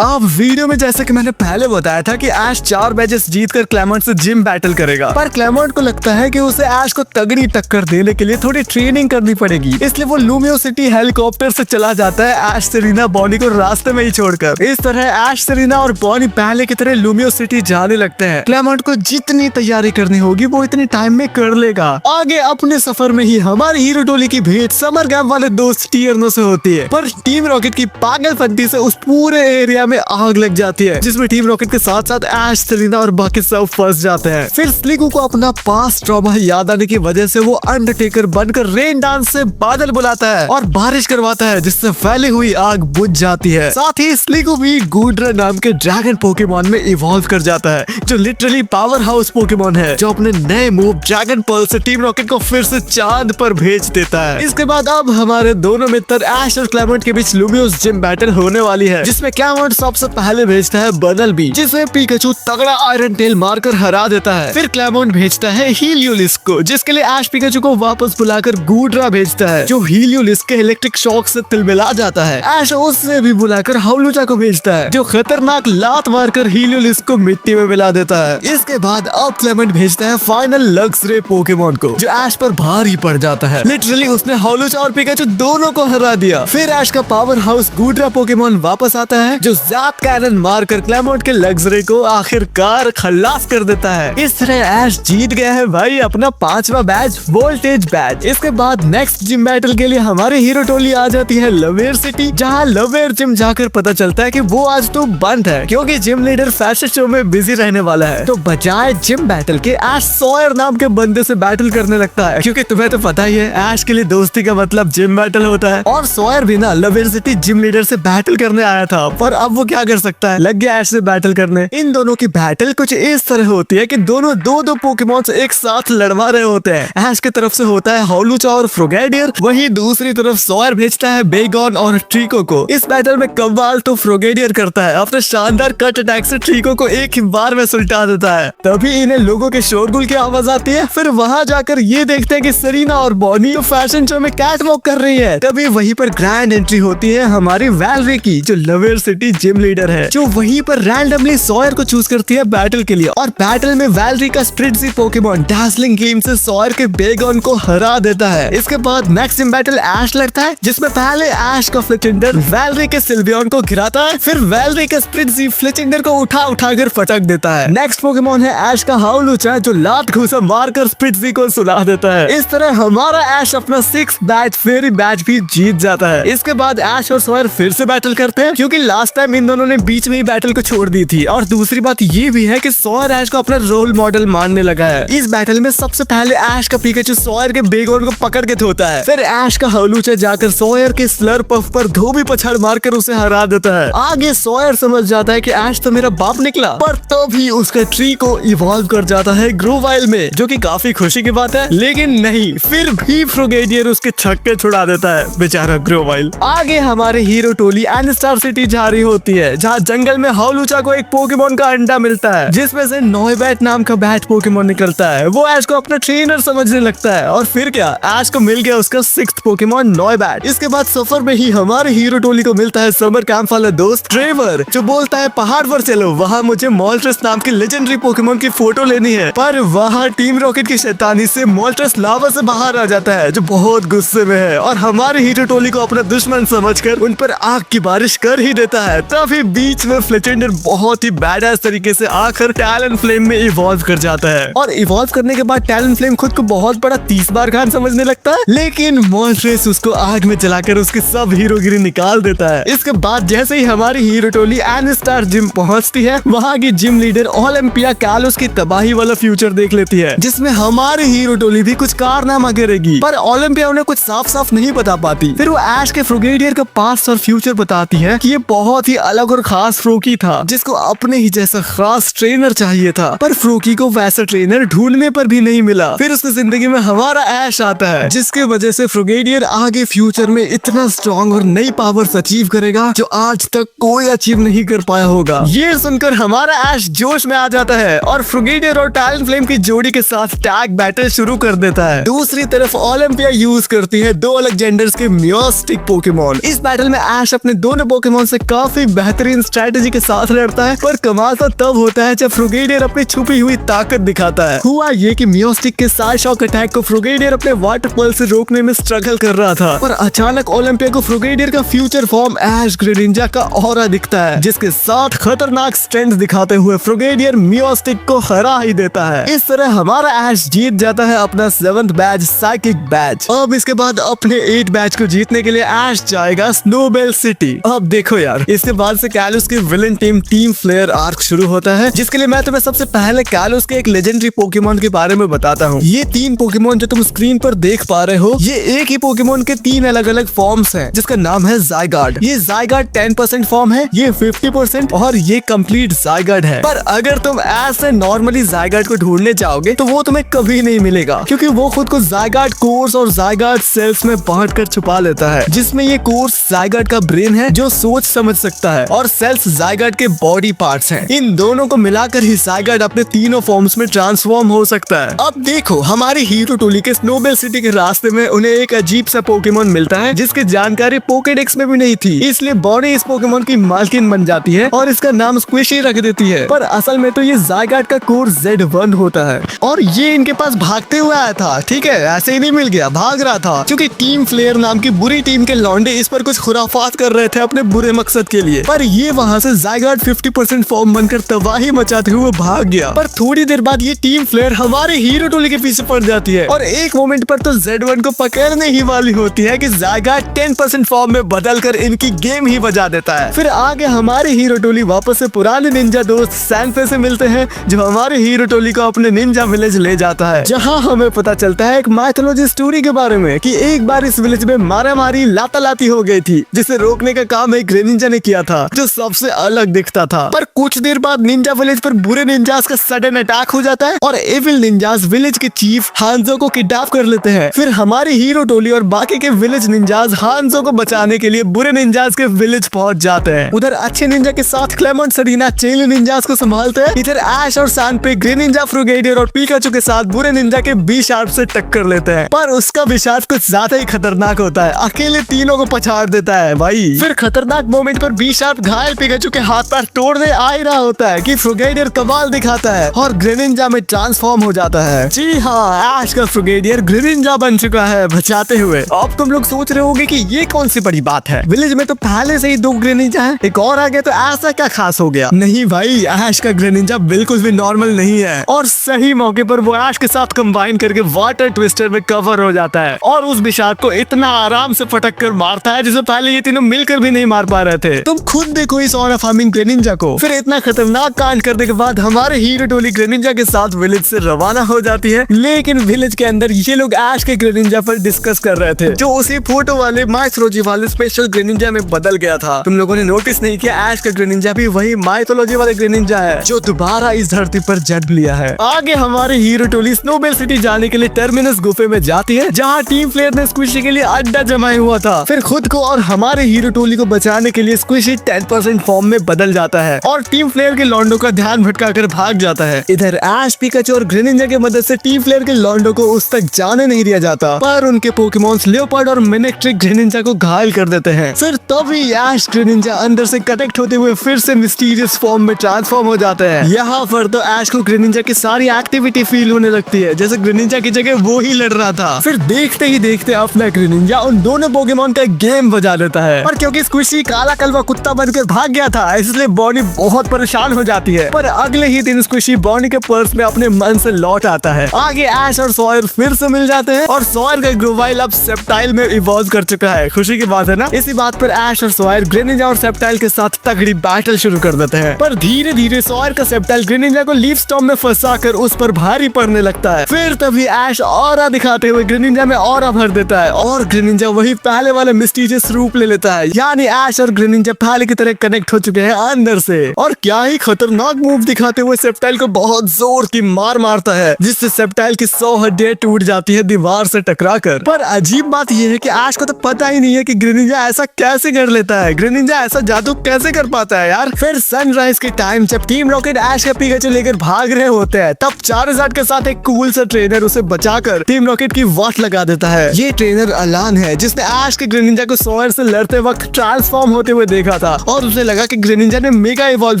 अब वीडियो में जैसे कि मैंने पहले बताया था कि ऐश 4 मैचेस जीतकर क्लेमेंट से जिम बैटल करेगा, पर क्लेमेंट को लगता है कि उसे ऐश को तगड़ी टक्कर देने के लिए थोड़ी ट्रेनिंग करनी पड़ेगी, इसलिए वो लूमियो सिटी हेलीकॉप्टर से चला जाता है ऐश, सेरेना, बॉनी को रास्ते में ही छोड़कर। इस तरह ऐश, सेरेना और बॉनी पहले की तरह लूमियो सिटी जाने लगते हैं। क्लेमेंट को जितनी तैयारी करनी होगी वो इतनी टाइम में कर लेगा। आगे अपने सफर में ही हमारे हीरो टोली की भेंट समर कैंप वाले दोस्त टीयरनो से होती है, पर टीम रॉकेट की पागलपंती से उस पूरे एरिया में आग लग जाती है, जिसमें टीम रॉकेट के साथ साथ ऐश, सेरेना और बाकी सब फंस जाते हैं। फिर स्लिगो को अपना पास्ट ट्रॉमा याद आने की वजह से वो अंडरटेकर बनकर रेन डांस से बादल बुलाता है और बारिश करवाता है, जिससे फैली हुई आग बुझ जाती है। साथ ही स्लिगो भी गूड्रा नाम के ड्रैगन पोकेमॉन में इवॉल्व कर जाता है, जो लिटरली पावर हाउस पोकेमॉन है, जो अपने नए मूव ड्रैगन पर्ल से टीम रॉकेट को फिर से चांद पर भेज देता है। इसके बाद अब हमारे दोनों मित्र ऐश और क्लेमेंट के बीच लूमियोस जिम बैटल होने वाली है, जिसमें क्लेमेंट सबसे पहले भेजता है बनलबी, जिसे पिकाचू तगड़ा आयरन टेल मारकर हरा देता है। फिर क्लेमेंट भेजता है हीलियोलिस्क को, जिसके लिए ऐश पिकाचू को वापस बुलाकर गूड्रा भेजता है, जो हीलियोलिस्क के इलेक्ट्रिक शॉक से तिलमिला जाता है। ऐश उससे भी बुलाकर हाउलूचा को भेजता है, जो खतरनाक लात मारकर हीलियोलिस्क को मिट्टी में मिला देता है। इसके बाद अब क्लेमेंट भेजता है फाइनल लक्सरे पोकेमॉन को, जो ऐश पर भारी पड़ जाता है। लिटरली उसने हाउलूचा और पिकाचू दोनों को हरा दिया। फिर ऐश का पावर हाउस गूड्रा पोकेमॉन वापस आता है, जो ज़ैप कैनन मारकर क्लेमेंट के लक्सरे को आखिरकार खल्लास कर देता है। इस तरह ऐश जीत गया है भाई अपना 5वां बैच, वोल्टेज बैच। इसके बाद नेक्स्ट जिम बैटल के लिए हमारे हीरो टोली आ जाती है लवेयर सिटी, जहाँ लवेयर जिम जाकर पता चलता है कि वो आज तो बंद है, क्योंकि जिम लीडर फैशन शो में बिजी रहने वाला है। तो बजाय जिम बैटल के ऐश सॉयर नाम के बंदे से बैटल करने लगता है, क्योंकि तुम्हें तो पता ही है ऐश के लिए दोस्ती का मतलब जिम बैटल होता है। और सॉयर भी ना लवेयर सिटी जिम लीडर से बैटल करने आया था, पर अब वो क्या कर सकता है, लग गया ऐश से बैटल करने। इन दोनों की बैटल कुछ इस तरह होती है कि दोनों दो पोकेमॉन एक साथ लड़वा रहे होते हैं। ऐश की तरफ से होता है हाउलूचा और फ्रोगैडियर, वहीं दूसरी तरफ सॉयर भेजता है बेगॉन और ट्रिको को। इस बैटल में कव्वाल तो फ्रोगैडियर करता है, अपने शानदार कट अटैक से ट्रिको को एक ही बार में सुलटा देता है। तभी इन्हें लोगों के शोरगुल की आवाज आती है। फिर वहां जाकर ये देखते हैं कि सेरेना और बॉनी तो फैशन शो में कैट वॉक कर रही है। तभी वहीं पर ग्रैंड एंट्री होती है हमारी वैलरी की, जो लवेयर सिटी जिम लीडर है, जो वहीं पर रैंडमली सॉयर को चूज करती है बैटल के लिए। और बैटल में वैलरी का स्प्रिट्जी पोकेमॉन डार्सलिंग गेम से सॉयर के बेगॉन को हरा देता है। इसके बाद मैक्सिम बैटल ऐश लगता है, जिसमें पहले ऐश का फ्लिचिंडर वैलरी के सिल्वियन को गिराता है, फिर वैलरी के स्प्रिट्जी फ्लिचिंडर को उठाकर फटक देता है। नेक्स्ट पोकेमॉन है ऐश का हाउलूचा, जो लात घूसा मारकर स्प्रिट्जी को सुला देता है। इस तरह हमारा ऐश अपना 6th बैच फेरी बैच भी जीत जाता है। इसके बाद ऐश और सॉयर फिर से बैटल करते हैं, क्योंकि लास्ट टाइम इन दोनों ने बीच में ही बैटल को छोड़ दी थी। और दूसरी बात ये भी है कि सॉयर ऐश को अपना रोल मॉडल मानने लगा है। इस बैटल में सबसे पहले ऐश का पिकाचू सॉयर के बेगोन को पकड़ के धोता है, फिर ऐश का हाउलूचा जाकर सॉयर के स्लरपफ पर धोबी पछाड़ मारकर उसे हरा देता है। आगे सॉयर समझ जाता है कि ऐश तो मेरा बाप निकला, पर तभी उसका ट्री को इवॉल्व कर जाता है ग्रोवाइल में, जो कि काफी खुशी की बात है। लेकिन नहीं, फिर भी फ्रोगैडियर उसके छक्के छुड़ा देता है बेचारा ग्रोवाइल। आगे हमारे हीरो टोली एनस्टार सिटी जा रही होती है, जहाँ जंगल में हाउलूचा को एक पोकेमॉन का अंडा मिलता है, जिसमें से नॉयबैट नाम का बैट पोकेमॉन निकलता है। वो ऐश को अपना ट्रेनर समझने लगता है, और फिर क्या, ऐश को मिल गया उसका 6th पोकेमॉन नॉयबैट। इसके बाद सफर में ही हमारे हीरो टोली को मिलता है समर कैंप वाला दोस्त ट्रेवर, जो बोलता है पहाड़ पर चलो, वहाँ मुझे मोल्ट्रेस नाम के लेजेंडरी पोकेमॉन की फोटो लेनी है। पर वहाँ टीम रॉकेट की शैतानी से मोल्ट्रेस लावा से बाहर आ जाता है, जो बहुत गुस्से में है, और हमारे हमारे हीरो टोली को अपना दुश्मन समझकर उन पर आग की बारिश कर ही देता है। तभी बीच में फ्लेचेंडर बहुत ही बैडएस तरीके से आकर टैलन फ्लेम में इवॉल्व कर जाता है और इवॉल्व करने के बाद टैलन फ्लेम खुद को बहुत बड़ा 30 बार खान समझने लगता है, लेकिन मॉन्ट्रेस उसको आग में जलाकर उसकी सब हीरोगिरी निकाल देता है। इसके बाद जैसे ही हमारी हीरो टोली एनस्टार जिम पहुंचती है, वहाँ की जिम लीडर ओलंपिया कालोस की तबाही वाला फ्यूचर देख लेती है, जिसमें हमारी हीरो टोली भी कुछ कारनामा करेगी, पर ओलंपिया उन्हें कुछ साफ साफ नहीं बता पाती। फिर वो ऐश के फ्रोगेडियर का पास्ट और फ्यूचर बताती है कि ये बहुत ही अलग और खास फ्रोकी था, जिसको अपने ही जैसा खास ट्रेनर चाहिए था, पर फ्रोकी को वैसा ट्रेनर ढूंढने पर भी नहीं मिला। फिर उसकी जिंदगी में हमारा ऐश आता है, जिसके वजह से फ्रोगेडियर आगे फ्यूचर में इतना स्ट्रॉन्ग और नई पावर्स अचीव करेगा जो आज तक कोई अचीव नहीं कर पाया होगा। ये सुनकर हमारा ऐश जोश में आ जाता है और फ्रोगेडियर और टैलन फ्लेम की जोड़ी के साथ टैग बैटल शुरू कर देता है। दूसरी तरफ ओलंपिया यूज करती है 2 अलग जेंडर्स के मियोस्टिक पोकेमोन। इस बैटल में ऐश अपने दोनों पोकेमोन से काफी बेहतरीन स्ट्रेटेजी के साथ लड़ता है, पर कमाल तो तब होता है जब फ्रोगेडियर अपनी छुपी हुई ताकत दिखाता है। हुआ ये कि मियोस्टिक के साइड शॉक अटैक को फ्रोगेडियर अपने वाटर पल्स से रोकने में स्ट्रगल कर रहा था, पर अचानक ओलंपिया को फ्रोगेडियर का फ्यूचर फॉर्म ऐश ग्रेनिंजा का ऑरा दिखता है, जिसके साथ खतरनाक स्ट्रेंथ दिखाते हुए फ्रोगेडियर मियोस्टिक को हरा ही देता है। इस तरह हमारा ऐश जीत जाता है अपना 7th बैच साइकिक बैच। अब इसके बाद अपने 8 बैच को जीतने के लिए ऐश जाएगा स्नोबेल सिटी। अब देखो यार, इसके बाद से कालोस की विलन टीम फ्लेयर आर्क शुरू होता है, जिसके लिए मैं तुम्हें सबसे पहले कालोस के एक लेजेंडरी पोकेमोन के बारे में बताता हूँ। ये 3 पोकेमोन जो तुम स्क्रीन पर देख पा रहे हो, ये एक ही पोकेमोन के 3 अलग अलग फॉर्म्स हैं, जिसका नाम है ज़ायगार्ड। ये ज़ायगार्ड 10% फॉर्म है, ये 50% और ये कंप्लीट ज़ायगार्ड है। पर अगर तुम ऐसे नॉर्मली ज़ायगार्ड को ढूंढने जाओगे तो वो तुम्हें कभी नहीं मिलेगा, क्योंकि वो खुद को ज़ायगार्ड कोर्स और ज़ायगार्ड सेल्स में बांट कर छुपा लेता है, जिसमें ये कोर्स ज़ायगार्ड का ब्रेन है जो सोच समझ सकता है, और सेल्स ज़ायगार्ड के बॉडी पार्ट्स हैं। इन दोनों को मिलाकर ही ज़ायगार्ड अपने तीनों फॉर्म्स में ट्रांसफॉर्म हो सकता है। अब देखो, हमारी हीरो टोली के स्नोबेल सिटी के रास्ते में उन्हें एक अजीब सा पोकेमोन मिलता है, जिसकी जानकारी पोकेडेक्स में भी नहीं थी, इसलिए बॉडी इस पोकेमोन की मालकिन बन जाती है और इसका नाम स्क्विशी रख देती है। पर असल में तो ये ज़ायगार्ड का कोर्स Z1 होता है और ये इनके पास भागते हुए आया था। ठीक है, ऐसे ही नहीं मिल गया, भाग रहा था, क्योंकि टीम फ्लेयर नाम की बुरी टीम के लौंडे इस पर कुछ खुराफात कर रहे थे अपने बुरे मकसद के लिए। पर ये वहाँ से ज़ायगार्ड 50% फॉर्म बनकर तबाही मचाते हुए भाग गया। पर थोड़ी देर बाद ये टीम फ्लेयर हमारे हीरो टोली के पीछे पड़ जाती है और एक मोमेंट पर तो Z1 को पकड़ने ही वाली होती है कि ज़ायगार्ड 10% फॉर्म में बदलकर इनकी गेम ही बजा देता है। फिर आगे हमारी हीरो टोली वापस से पुराने निंजा दोस्त सैनफे से मिलते हैं, जो हमारे हीरो टोली को अपने निंजा विलेज ले जाता है, जहाँ हमें पता चलता है एक माइथोलॉजी स्टोरी के बारे में कि एक बार इस विलेज में मारामारी लातालाती हो गई थी, जिसे रोकने का काम एक ग्रेनिंजा ने किया था, जो सबसे अलग दिखता था। पर कुछ देर बाद निंजा विलेज पर बुरे निंजास का सडन अटैक हो जाता है और एविल निंजास विलेज के चीफ हांजो को किडनैप कर लेते हैं। फिर हमारी हीरो टोली और बाकी के विलेज निंजास हांजो को बचाने के लिए बुरे निंजास के विलेज पहुंच जाते हैं। उधर अच्छे निंजा के साथ क्लेमेंट सरीना चेल निंजास को संभालते हैं। इधर ऐश और सैनपे ग्रेनिंजा फ्रोगेडियर और पिकाचू के साथ बुरे निंजा के बी शार्प से टक्कर लेते हैं, पर उसका बी शार्प कुछ ज्यादा ही खतरनाक होता है, अकेले तीनों को पछाड़ देता है भाई। फिर खतरनाक मोमेंट पर बी शार्प घायल पिकाचू के हाथ पैर तोड़ने आ ही रहा होता है कि फ्रोगेडियर कमाल दिखाता है और ग्रेनिंजा में ट्रांसफॉर्म हो जाता है। जी हाँ, ऐश का फ्रोगेडियर ग्रेनिंजा बन चुका है बचाते हुए। अब तुम लोग सोच रहे होगे कि ये कौन सी बड़ी बात है, विलेज में तो पहले से ही 2 ग्रेनिंजा है, एक और आ गया तो ऐसा क्या खास हो गया। नहीं भाई, ऐश का ग्रेनिंजा बिल्कुल भी नॉर्मल नहीं है और सही मौके पर वो ऐश के साथ कंबाइन करके वाटर ट्विस्टर में कवर हो जाता है और उस बिशार्प को इतना आराम से पटक कर मारता है जिसे पहले ये तीनों मिलकर भी नहीं मार पा रहे थे। तुम खुद देखो इस ऑरा फार्मिंग ग्रेनिंजा को। फिर इतना खतरनाक कांड करने के बाद हमारे हीरो टोली ग्रेनिंजा के साथ विलेज से रवाना हो जाती है, लेकिन विलेज के अंदर ये लोग ऐश के ग्रेनिंजा पर डिस्कस कर रहे थे, जो उसी फोटो वाले माइथोलॉजी वाले स्पेशल ग्रेनिंजा में बदल गया था। तुम लोगों ने नोटिस नहीं किया, ऐश का ग्रेनिंजा भी वही माइथोलॉजी वाले ग्रेनिंजा है जो दोबारा इस धरती पर जन्म लिया है। आगे हमारे हीरो टोली स्नोबेल सिटी जाने के लिए टर्मिनस गुफे में जाती है, जहाँ टीम फ्लेयर ने स्क्विशी के लिए अड्डा जमाया हुआ था। फिर खुद को और हमारे हीरो टोली को बचाने के लिए स्क्विशी 10% फॉर्म में बदल जाता है और टीम फ्लेयर के लॉन्डो का ध्यान भटकाकर भाग जाता है। इधर ऐश, पिकाचू और ग्रेनिंजा की मदद से टीम फ्लेयर के लॉन्डो को उस तक जाने नहीं दिया जाता, पर उनके पोकेमॉन्स लियोपार्ड और मिनेक्ट्रिक ग्रेनिंजा को घायल कर देते हैं। फिर तभी ऐश ग्रेनिंजा अंदर से कनेक्ट होते हुए फिर से मिस्टीरियस फॉर्म में ट्रांसफॉर्म हो जाते हैं। यहाँ पर तो ऐश को ग्रेनिंजा की सारी एक्टिविटी फील होने लगती है, जैसे ग्रेनिंजा की जगह वो ही लड़ रहा था। फिर देखते ही देखते अपना ग्रेनिंजा ग्रेनिंजा उन दोनों पोकेमोन का गेम बजा लेता है। पर क्योंकि स्क्विशी काला कलवा कुत्ता बनकर भाग गया था, इसलिए बॉनी बहुत परेशान हो जाती है। पर अगले ही दिन स्क्विशी बॉनी के पर्स में अपने मन से लौट आता है। आगे ऐश और सॉयर फिर से मिल जाते हैं और सॉयर का ग्रोवाइल अब सेप्टाइल में इवॉल्व कर चुका है। खुशी की बात है ना। इसी बात पर ऐश और सॉयर ग्रेनिंजा और सेप्टाइल के साथ तगड़ी बैटल शुरू कर देते हैं। पर धीरे धीरे सॉयर का सेप्टाइल ग्रेनिंजा को लीफ स्टॉर्म में फंसाकर उस पर भारी पड़ने लगता है। फिर तभी ऐश ऑरा दिखाते हुए ग्रेनिंजा में ऑरा भर देता है और ग्रेनिंजा वही पहले वाले मिस्टीरियस रूप ले लेता है। यानी ऐश और ग्रेनिंजा पहले की तरह कनेक्ट हो चुके हैं अंदर से। और क्या ही खतरनाक मूव दिखाते हुए सेप्टाइल को बहुत जोर की मार मारता है, जिससे सेप्टाइल की 100 हड्डियां टूट जाती है दीवार से टकराकर। पर अजीब बात यह है कि ऐश को तो पता ही नहीं है कि ग्रेनिंजा ऐसा कैसे कर लेता है। ग्रेनिंजा ऐसा जादू कैसे कर पाता है यार। फिर सनराइज के टाइम जब टीम रॉकेट ऐश का पिकाचू लेकर भाग रहे होते हैं, तब चारजार्ड के साथ एक कूल सा ट्रेनर उसे बचाकर टीम रॉकेट की वाट लगा देता है। ये ट्रेनर अलान है, जिसने ऐश के ग्रेनिंजा को सॉयर से लड़ते वक्त ट्रांसफॉर्म होते हुए देखा था और उसे लगा कि ग्रेनिंजा ने मेगा इवॉल्व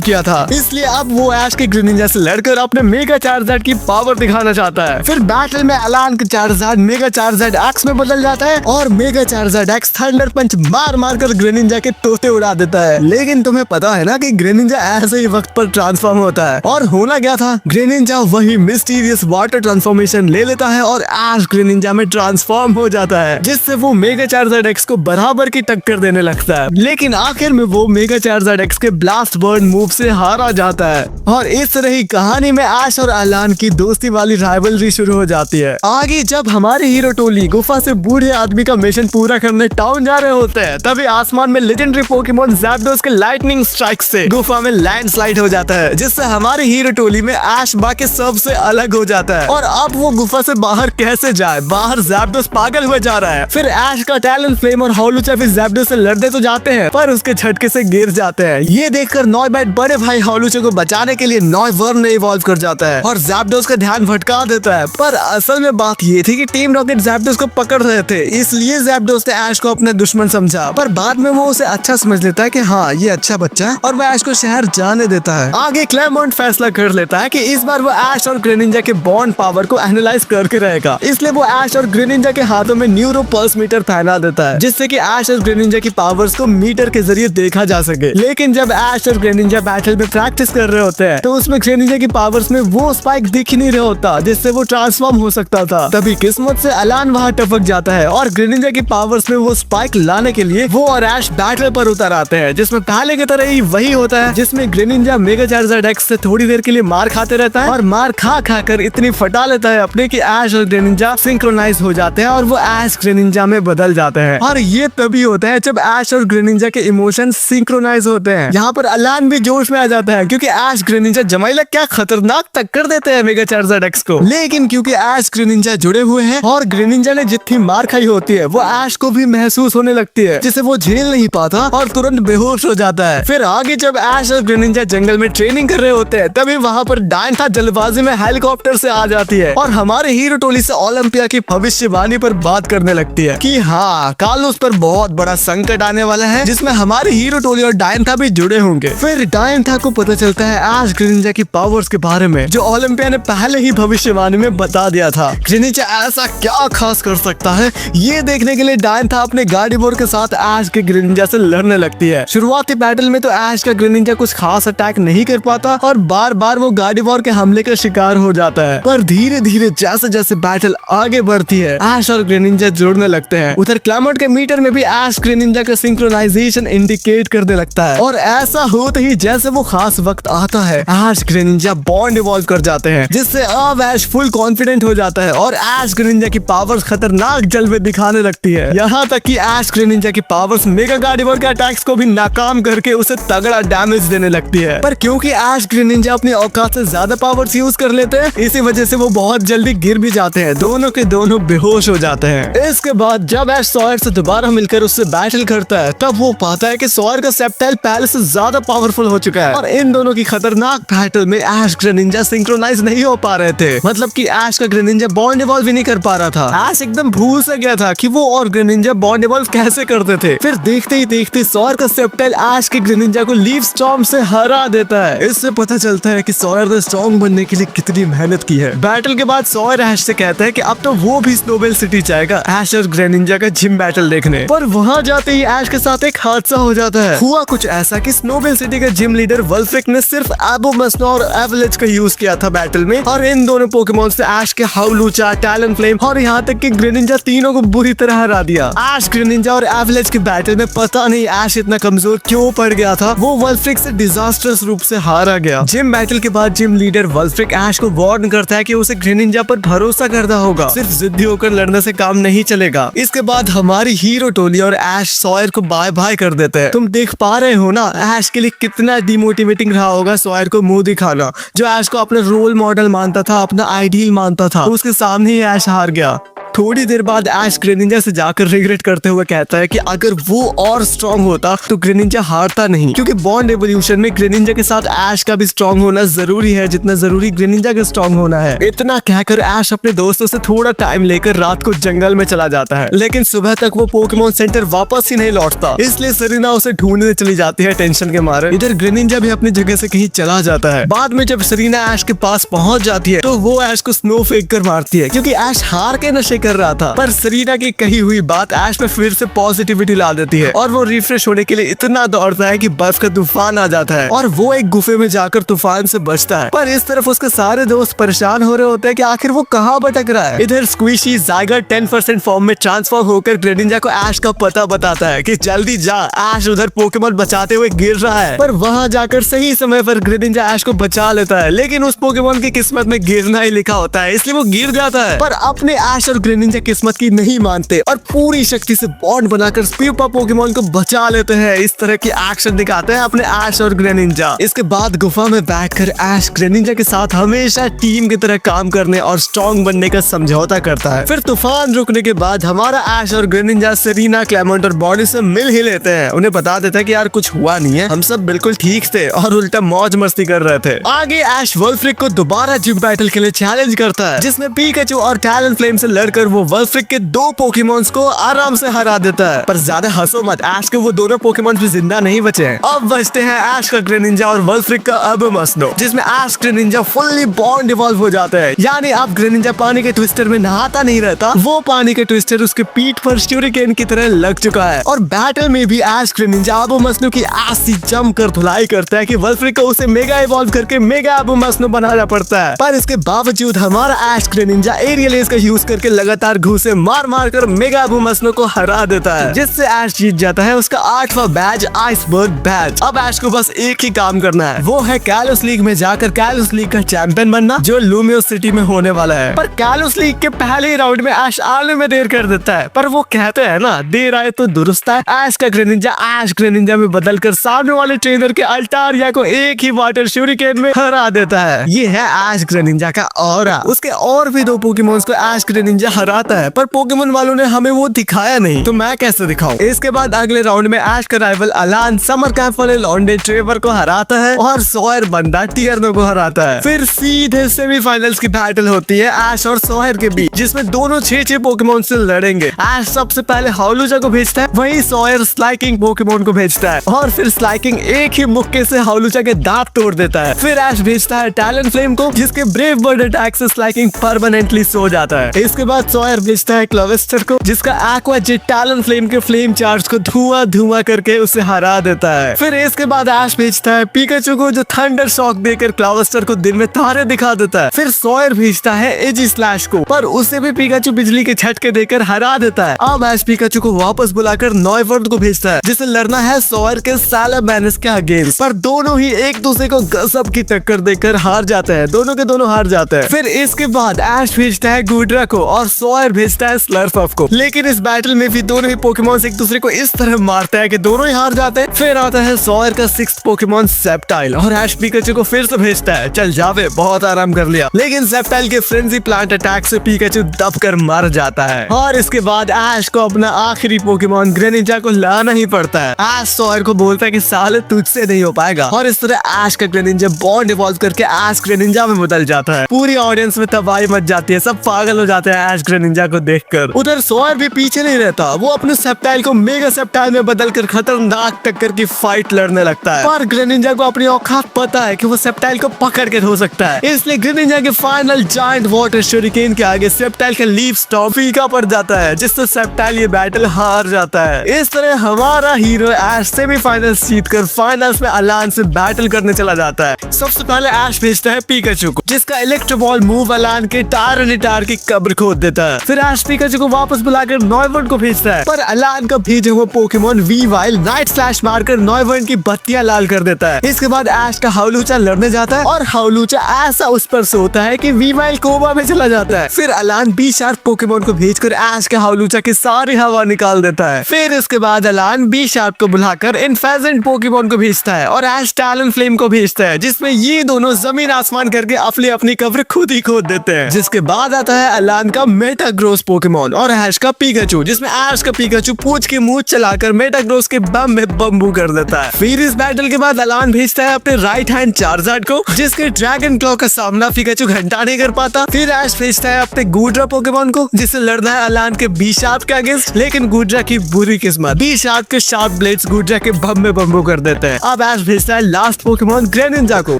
किया था, इसलिए अब वो ऐश के ग्रेनिंजा से लड़कर अपने मेगा चारजार्ड की पावर दिखाना चाहता है। फिर बैटल में अलान का चारजार्ड मेगा चारजार्ड एक्स में बदल जाता है और मेगा चारजार्ड एक्स थंडर पंच मार मार कर ग्रेनिंजा के तोते उड़ा देता है। लेकिन तुम्हें पता है ना कि ग्रेनिंजा ऐसे ही वक्त पर ट्रांसफॉर्म होता है। और होना क्या था, ग्रेनिंजा वही मिस्टीरियस वाटर ट्रांसफॉर्मेशन ले लेता है और ऐश ग्रेनिंजा में ट्रांसफॉर्म हो जाता है, जिससे वो मेगा चारजार्ड एक्स को बराबर की टक्कर देने लगता है। लेकिन आखिर में वो मेगा चारजार्ड एक्स के ब्लास्ट बर्न मूव से हारा जाता है। और इस तरह ही कहानी में ऐश और अलान की दोस्ती वाली राइवलरी शुरू हो जाती है। आगे जब हमारे हीरो टोली गुफा से बूढ़े आदमी का मिशन पूरा करने टाउन जा रहे होते हैं, तभी आसमान में लेजेंडरी पोकेमोन ज़ैप्डोस के लाइटनिंग स्ट्राइक से गुफा में लैंडस्लाइड हो जाता है, जिससे हमारे हीरो टोली में ऐश बाकी सबसे अलग हो जाता है। और अब वो गुफा से बाहर कैसे जाए, बाहर ज़ैप्डोस पागल हुए जा रहा है। फिर ऐश का टैलेंट फ्लेम और हॉलूचा भी ज़ैप्डोस से लड़ते तो जाते हैं, पर उसके झटके से गिर जाते हैं। ये देखकर नॉयबाइट बड़े भाई हॉलूचा को बचाने के लिए नॉयवर्म में इवॉल्व कर जाता है और ज़ैप्डोस का ध्यान भटका देता है। पर असल में बात ये थी कि टीम रॉकेट ज़ैप्डोस को पकड़ रहे थे, इसलिए ज़ैप्डोस ने ऐश को अपना दुश्मन समझा। पर बाद में वो उसे अच्छा समझ लेता है कि हाँ ये अच्छा बच्चा है और वो ऐश को शहर जाने देता है। आगे क्लेमोंट फैसला कर लेता है कि इस बार वो ऐश और ग्रेनिंजा के बॉन्ड पावर को एनालाइज करके रहेगा, इसलिए वो ऐश और ग्रेनिंजा के हाथों में न्यूरो पल्स मीटर पहना देता है, जिससे कि ऐश और ग्रेनिंजा की पावर्स को मीटर के जरिए देखा जा सके। लेकिन जब ऐश और ग्रेनिंजा बैटल में प्रैक्टिस कर रहे होते हैं, तो उसमें ग्रेनिंजा की पावर्स में वो स्पाइक दिख ही नहीं रहा होता जिससे वो ट्रांसफॉर्म हो सकता था। तभी किस्मत से अलान वहाँ टपक जाता है और ग्रेनिंजा की पावर्स में वो स्पाइक लाने के लिए वो और ऐश बैटल पर उतर आते हैं, जिसमें पहले की तरह ही वही होता है, जिसमें ग्रेनिंजा मेगा चारजार्ड एक्स से थोड़ी देर के लिए मार खाते रहता है और मार खा कर इतनी फटा लेता है अपने कि ऐश और ग्रेनिंजा सिंक्रोनाइज हो जाते हैं और वो ऐश ग्रेनिंजा में बदल जाते हैं। और ये तभी होता है जब ऐश और ग्रेनिंजा के इमोशन सिंक्रोनाइज होते हैं। यहाँ पर अलान भी जोश में आ जाता है, क्योंकि ऐश ग्रेनिंजा जमाइला क्या खतरनाक टक्कर देते हैं मेगा चारजार्ड एक्स को। लेकिन क्योंकि ऐश ग्रेनिंजा जुड़े हुए हैं और ग्रेनिंजा ने जितनी मार खाई होती है वो ऐश को भी महसूस होने लगती है, जिसे वो झेल नहीं पाता और तुरंत बेहोश हो जाता है। फिर आगे जब ऐश और ग्रेनिंजा जंगल में ट्रेनिंग कर रहे होते हैं, तभी वहाँ पर डायंथा जल्दबाजी में हेलीकॉप्टर से आ जाती है और हमारे हीरो टोली से ओलंपिया की भविष्यवाणी पर बात करने लगती है कि हाँ कालोस पर बहुत बड़ा संकट आने वाला है, जिसमें हमारे हीरो टोली और डायंथा भी जुड़े होंगे। फिर डायंथा को पता चलता है ऐश ग्रेनिंजा की पावर्स के बारे में, जो ओलंपिया ने पहले ही भविष्यवाणी में बता दिया था। ग्रेनिंजा ऐसा क्या खास कर सकता है, ये देखने के लिए डायंथा अपने गार्डिवोर के साथ ऐश के ग्रेनिंजा से लड़ने लगती है। शुरुआती बैटल में तो ऐश का ग्रेनिंजा कुछ खास अटैक नहीं कर पाता और बार बार वो गार्डिवोर के हमले का शिकार हो जाता है। पर धीरे धीरे जैसे जैसे बैटल आगे बढ़ती है, ऐश और ग्रेनिंजा जुड़ने लगते हैं। उधर क्लेमोंट के मीटर में भी ऐश ग्रेनिंजा का सिंक्रोनाइजेशन इंडिकेट करने लगता है और ऐसा होते ही जैसे वो खास वक्त आता है, ऐश ग्रेनिंजा बॉन्ड इवॉल्व कर जाते हैं, जिससे अब ऐश फुल कॉन्फिडेंट हो जाता है और ऐश ग्रेनिंजा की पावर्स खतरनाक जलवे दिखाने लगती है। यहाँ तक कि ऐश ग्रेनिंजा की पावर्स मेगा गार्डिवोर के अटैक्स को भी नाकाम करके उसे तगड़ा डैमेज देने लगती है। पर क्योंकि ऐश ग्रेनिंजा अपनी औकात से ज्यादा पावर्स यूज कर लेते हैं, इसी वजह से वो बहुत जल्दी गिर भी जाते हैं, दोनों के दोनों बेहोश हो जाते हैं। इसके बाद जब ऐश सॉयर से दोबारा मिलकर उससे बैटल करता है, तब वो पाता है कि सॉयर का सेप्टाइल पहले से ज्यादा पावरफुल हो चुका है और इन दोनों की खतरनाक बैटल में ऐश ग्रेनिंजा सिंक्रोनाइज नहीं हो पा रहे थे। मतलब कि ऐश का ग्रेनिंजा बॉन्ड इवॉल्व ही नहीं कर पा रहा था। ऐश एकदम भूल से गया था कि वो और ग्रेनिंजा बॉन्ड इवॉल्व कैसे करते थे। फिर देखते ही देखते सॉयर का सेप्टाइल ऐश के ग्रेनिंजा को लीफ स्टॉर्म से हरा देता है। इससे पता चलता है कि सॉयर ने स्ट्रॉन्ग बनने के लिए कितनी मेहनत की है। बैटल के बाद सॉयर ऐश से कहता है कि अब तो वो भी स्नोबेल सिटी जाएगा। ऐश और ग्रेनिंजा का जिम बैटल देखने। पर वहाँ जाते ही ऐश के साथ एक हादसा हो जाता है। हुआ कुछ ऐसा कि स्नोवेल सिटी का जिम लीडर वल्फ्रिक ने सिर्फ एबोमस्नो और एवलेज का यूज किया था बैटल में, और इन दोनों पोकेमोन से ऐश के हाउलूचा, टैलनफ्लेम और यहाँ तक कि ग्रेनिंजा तीनों को बुरी तरह हरा दिया। ऐश, ग्रेनिंजा और एवलेज के बैटल में पता नहीं ऐश इतना कमजोर क्यों पड़ गया था, वो वल्फ्रिक से डिजास्टर्स रूप से हारा गया। जिम बैटल के बाद जिम लीडर वल्फ्रिक ऐश को वार्न करता है कि उसे ग्रेनिंजा पर भरोसा करना होगा, सिर्फ जिद्दी होकर लड़ने से काम नहीं चलेगा। इसके बाद हमारी हीरो टोली और ऐश सॉयर को बाय बाय कर देते हैं। तुम देख पा रहे हो ना ऐश के लिए कितना डिमोटिवेटिंग रहा होगा सॉयर को मुंह दिखाना, जो ऐश को अपना रोल मॉडल मानता था, अपना आइडियल मानता था, उसके सामने ही ऐश हार गया। थोड़ी देर बाद ऐश ग्रेनिंजा से जाकर रिग्रेट करते हुए कहता है कि अगर वो और स्ट्रॉन्ग होता तो ग्रेनिंजा हारता नहीं, क्योंकि बॉन्ड एवोल्यूशन में ग्रेनिंजा के साथ ऐश का भी स्ट्रॉन्ग होना जरूरी है जितना जरूरी ग्रेनिंजा का स्ट्रॉन्ग होना है। इतना कहकर ऐश अपने दोस्तों से थोड़ा टाइम लेकर रात को जंगल में चला जाता है, लेकिन सुबह तक वो पोकेमोन सेंटर वापस ही नहीं लौटता, इसलिए सरीना उसे ढूंढने चली जाती है टेंशन के मारे। इधर ग्रेनिंजा भी अपनी जगह से कहीं चला जाता है। बाद में जब सरीना ऐश के पास पहुंच जाती है तो वो ऐश को स्नो फेंक कर मारती है, क्योंकि ऐश हार के नशे कर रहा था। पर सरीना की कही हुई बात ऐश में फिर से पॉजिटिविटी ला देती है और वो रिफ्रेश होने के लिए इतना दौड़ता है कि बर्फ का तूफान आ जाता है और वो एक गुफे में जाकर तूफान से बचता है। पर इस तरफ उसके सारे दोस्त परेशान हो रहे होते हैं कि आखिर वो कहाँ भटक रहा है। इधर स्क्विशी ज़ाइगर्ट 10% फॉर्म में ट्रांसफॉर्म होकर ग्रेनिंजा को ऐश का पता बताता है कि जल्दी जा, ऐश उधर पोकेमोन बचाते हुए गिर रहा है। पर वहाँ जाकर सही समय पर ग्रेनिंजा ऐश को बचा लेता है, लेकिन उस पोकेमोन की किस्मत में गिरना ही लिखा होता है, इसलिए वो गिर जाता है। पर अपने ऐश और ग्रेनिंजा किस्मत की नहीं मानते और पूरी शक्ति से बॉन्ड बनाकर स्पीपा पोकेमोन को बचा लेते हैं। इस तरह की एक्शन दिखाते हैं अपने ऐश और ग्रेनिंजा। इसके बाद गुफा में बैठकर ऐश ग्रेनिंजा के साथ हमेशा टीम की तरह काम करने और स्ट्रॉन्ग बनने का समझौता करता है। फिर तूफान रुकने के बाद हमारा ऐश और ग्रेनिंजा सरीना, क्लेमेंट और बॉडी से मिल ही लेते हैं। उन्हें बता देता है कि यार कुछ हुआ नहीं है, हम सब बिल्कुल ठीक थे और उल्टा मौज मस्ती कर रहे थे। आगे ऐश वल्फ्रिक को दोबारा जिम बैटल के लिए चैलेंज करता है, जिसमें पिकाचू और टैलनफ्लेम से लड़कर वो वल्फ्रिक के 2 पोकेमोन्स को आराम से हरा देता है। पर ज्यादा हंसो मत, ऐश के वो दोनों पोकेमोन्स भी जिंदा नहीं बचे हैं। अब बचते हैं ऐश का ग्रेनिंजा और वल्फ्रिक का एबोमस्नो, जिसमें ऐश ग्रेनिंजा फुल्ली बॉन्ड इवॉल्व हो जाता है। यानी अब ग्रेनिंजा पानी के ट्विस्टर में नहाता नहीं रहता, वो पानी के ट्विस्टर उसके पीठ पर शूरिकेन की तरह लग चुका है। और बैटल में भी ऐश ग्रेनिंजा एबोमस्नो की ऐसी जमकर धुलाई करता है कि वल्फ्रिक को उसे मेगा इवॉल्व करके मेगा एबोमस्नो बनाना पड़ता है। पर इसके बावजूद हमारा ऐश ग्रेनिंजा एरियल एज का यूज करके लगातार घूसे मार मार कर मेगा एबोमस्नो को हरा देता है, जिससे ऐश जीत जाता है उसका 8वां बैज, आइसबर्ग बैज। अब ऐश को बस एक ही काम करना है, वो है कैलोस लीग में जाकर कैलोस लीग का चैंपियन बनना, जो लूमियो सिटी में होने वाला है। पर कैलोस लीग के पहले ही राउंड में ऐश आने में देर कर देता है, पर वो कहते हैं ना देर आए तो दुरुस्त है। ऐश का ग्रेनिंजा ऐश ग्रेनिंजा में बदलकर सामने वाले ट्रेनर के अल्टारिया को एक ही वाटर शूरिकेन में हरा देता है। ये है ऐश ग्रेनिंजा का ऑरा। उसके और भी 2 पोकेमोन्स को ऐश ग्रेनिंजा हराता है, पर पोकेमोन वालों ने हमें वो दिखाया नहीं, तो मैं कैसे दिखाऊं। इसके बाद अगले राउंड में ऐश का राइवल अलान समर कैंप वाले लॉन्डे ट्रेवर को हराता है और सॉयर बंदा टियरनो को हराता है। फिर सीधे सेमीफाइनल्स की बैटल होती है ऐश और सॉयर के बीच, जिसमें दोनों 6 पोकेमोन से लड़ेंगे। ऐश सबसे पहले हाउलूजा को भेजता है, वहीं सॉयर स्लाइकिंग पोकेमोन को भेजता है और फिर स्लाइकिंग एक ही मुक्के से हाउलूजा के दांत तोड़ देता है। फिर ऐश भेजता है टैलनफ्लेम को, जिसके ब्रेव बर्ड अटैक से स्लाइकिंग परमानेंटली सो जाता है। इसके बाद सॉयर भेजता है क्लोवेस्टर को, जिसका एक्वा जेट टैलनफ्लेम के फ्लेम चार्ज को धुआं धुआं करके उसे हरा देता है। फिर इसके बाद ऐश भेजता है पिकाचू को, जो थंडर शॉक देकर क्लोवेस्टर को दिन में तारे दिखा देता है। फिर सॉयर भेजता है एजी स्लैश को, पर उसे भी पिकाचू बिजली के झटके देकर हरा देता है। अब ऐश पिकाचू को वापस बुलाकर नॉयवर्ड को भेजता है, जिसे लड़ना है सॉयर के सालामैनस के अगेंस्ट। पर दोनों ही एक दूसरे को गजब की टक्कर देकर हार जाते हैं, दोनों के दोनों हार जाते हैं। फिर इसके बाद ऐश भेजता है गुड्रा को और सॉयर भेजता है स्लर्फफ को, लेकिन इस बैटल में भी दोनों ही पोकेमोन एक दूसरे को इस तरह मारते हैं कि दोनों ही हार जाते हैं। फिर आता है सॉयर का 6th पोकेमोन सेप्टाइल और ऐश पिकाचू को फिर से भेजता है, चल जावे बहुत आराम कर लिया। लेकिन सेप्टाइल के फ्रेंजी प्लांट अटैक से पिकाचू दब कर मर जाता है और इसके बाद ऐश को अपना आखिरी पोकेमोन ग्रेनिंजा को लाना ही पड़ता है। ऐश सॉयर को बोलता है कि साले तुझसे नहीं हो पाएगा और इस तरह ऐश का ग्रेनिंजा बॉन्ड इवॉल्व करके ऐश ग्रेनिंजा में बदल जाता है। पूरी ऑडियंस में तबाही मच जाती है, सब पागल हो जाते हैं ऐश ऐश ग्रेनिंजा को देखकर। उधर सॉयर भी पीछे नहीं रहता, वो अपने सेप्टाइल को मेगा सेप्टाइल में बदलकर खतरनाक टक्कर की फाइट लड़ने लगता है। पर ग्रेनिंजा को अपनी औकात पता है कि वो सेप्टाइल को पकड़ के धो सकता है, इसलिए ग्रेनिंजा के फाइनल जायंट वाटर शूरिकेन के आगे सेप्टाइल का लीफ स्टॉर्म फीका पड़ जाता है, जिससे सेप्टाइल ये बैटल हार जाता है। इस तरह हमारा हीरो ऐश सेमीफाइनल्स जीतकर फाइनल्स में अलान से बैटल करने चला जाता है। सबसे पहले ऐश भेजता है पिकाचू को, जिसका इलेक्ट्रो बॉल मूव अलान के टायरेनिटार की कब्र खोद देता है। फिर ऐश पिकाचू को वापस बुलाकर नॉयवर्न को भेजता है, पर अलान का भेजे हुए पोकेमोन वीवाइल नाइट स्लैश मारकर नॉयवर्न की बत्तियां लाल कर देता है। इसके बाद ऐश का हाउलूचा लड़ने जाता है और हाउलूचा ऐसा उस पर सोता है कि वीवाइल कोमा में चला जाता है। फिर अलान बी शार्प पोकेमोन को भेजकर ऐश के हाउलूचा की सारी हवा निकाल देता है। फिर इसके बाद अलान बी शार्प को बुलाकर इनफेजेंट पोकेमोन को भेजता है और ऐश टैलन फ्लेम को भेजता है, जिसमें ये दोनों जमीन आसमान करके अपनी अपनी कब्र खुद ही खोद देते हैं। जिसके बाद आता है अलान का मेटाग्रोस पोकेमोन और ऐश का पिकाचू, जिसमें ऐश का पिकाचू पूंछ के मुंह चलाकर मेटाग्रोस के बम में बम्बू कर देता है। फिर इस बैटल के बाद अलान भेजता है अपने राइट हैंड चार्जार्ड को, जिसके ड्रैगन क्लॉ का सामना पिकाचू घंटा नहीं कर पाता। फिर ऐश भेजता है अपने गुड्रा पोकेमोन को, जिससे लड़ना है अलान के बी शार्प के अगेंस्ट, लेकिन गुड्रा की बुरी किस्मत, बी शार्प के शार्प ब्लेड्स गुड्रा के बम में बम्बू कर देते हैं। अब ऐश भेजता है लास्ट पोकेमोन ग्रेनिंजा को,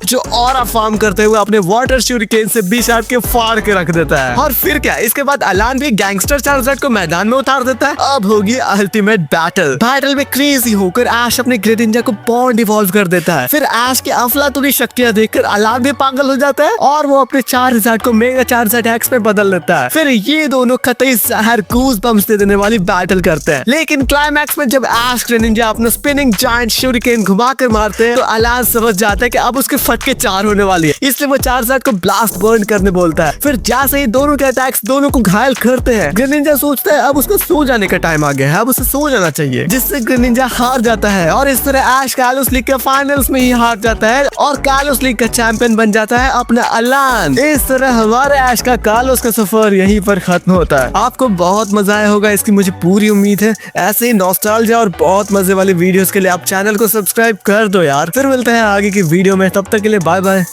जो ऑरा फार्म करते हुए अपने वाटर शूरिकेन से बी शार्प के फाड़ के रख देता है। और फिर क्या, इसके बाद अलान भी गैंगस्टर चार्जर्ड को मैदान में उतार देता है। अब होगी अल्टीमेट बैटल में क्रेजी होकर ऐश अपने ग्रेनिंजा को बॉन्ड इवॉल्व कर देता है। फिर ऐश की अफलातुनी शक्तियां देखकर अलान भी पागल हो जाता है और वो अपने चार्जर्ड को मेगा चार्जर्ड एक्स में बदल लेता है। फिर ये दोनों कतई जहर गूज बम्स दे देने वाली बैटल करते हैं, लेकिन क्लाइमैक्स में जब ऐश ग्रेनिंजा अपना स्पिनिंग जायंट शूरिकेन घुमाकर मारते हैं तो अलान समझ जाता है कि अब उसके फटके 4 होने वाली है, इसलिए वो चार्जर्ड को ब्लास्ट बर्न करने बोलता है। फिर जैसे ही दोनों के अटैक्स दोनों को घायल करते हैं, ग्रेनिंजा सोचता है अब उसको सो जाने का टाइम आ गया है, अब उसे सो जाना चाहिए, जिससे ग्रेनिंजा हार जाता है और इस तरह ऐश कालोस लीग के फाइनल्स में ही हार जाता है और कालोस लीग का चैंपियन बन जाता है अपना अलान। इस तरह हमारे ऐश का कालोस का सफर यहीं पर खत्म होता है। आपको बहुत मजा आया होगा, इसकी मुझे पूरी उम्मीद है। ऐसे ही नॉस्टैल्जिया और बहुत मजे वाली वीडियोस के लिए आप चैनल को सब्सक्राइब कर दो यार। फिर मिलते हैं आगे की वीडियो में, तब तक के लिए बाय बाय।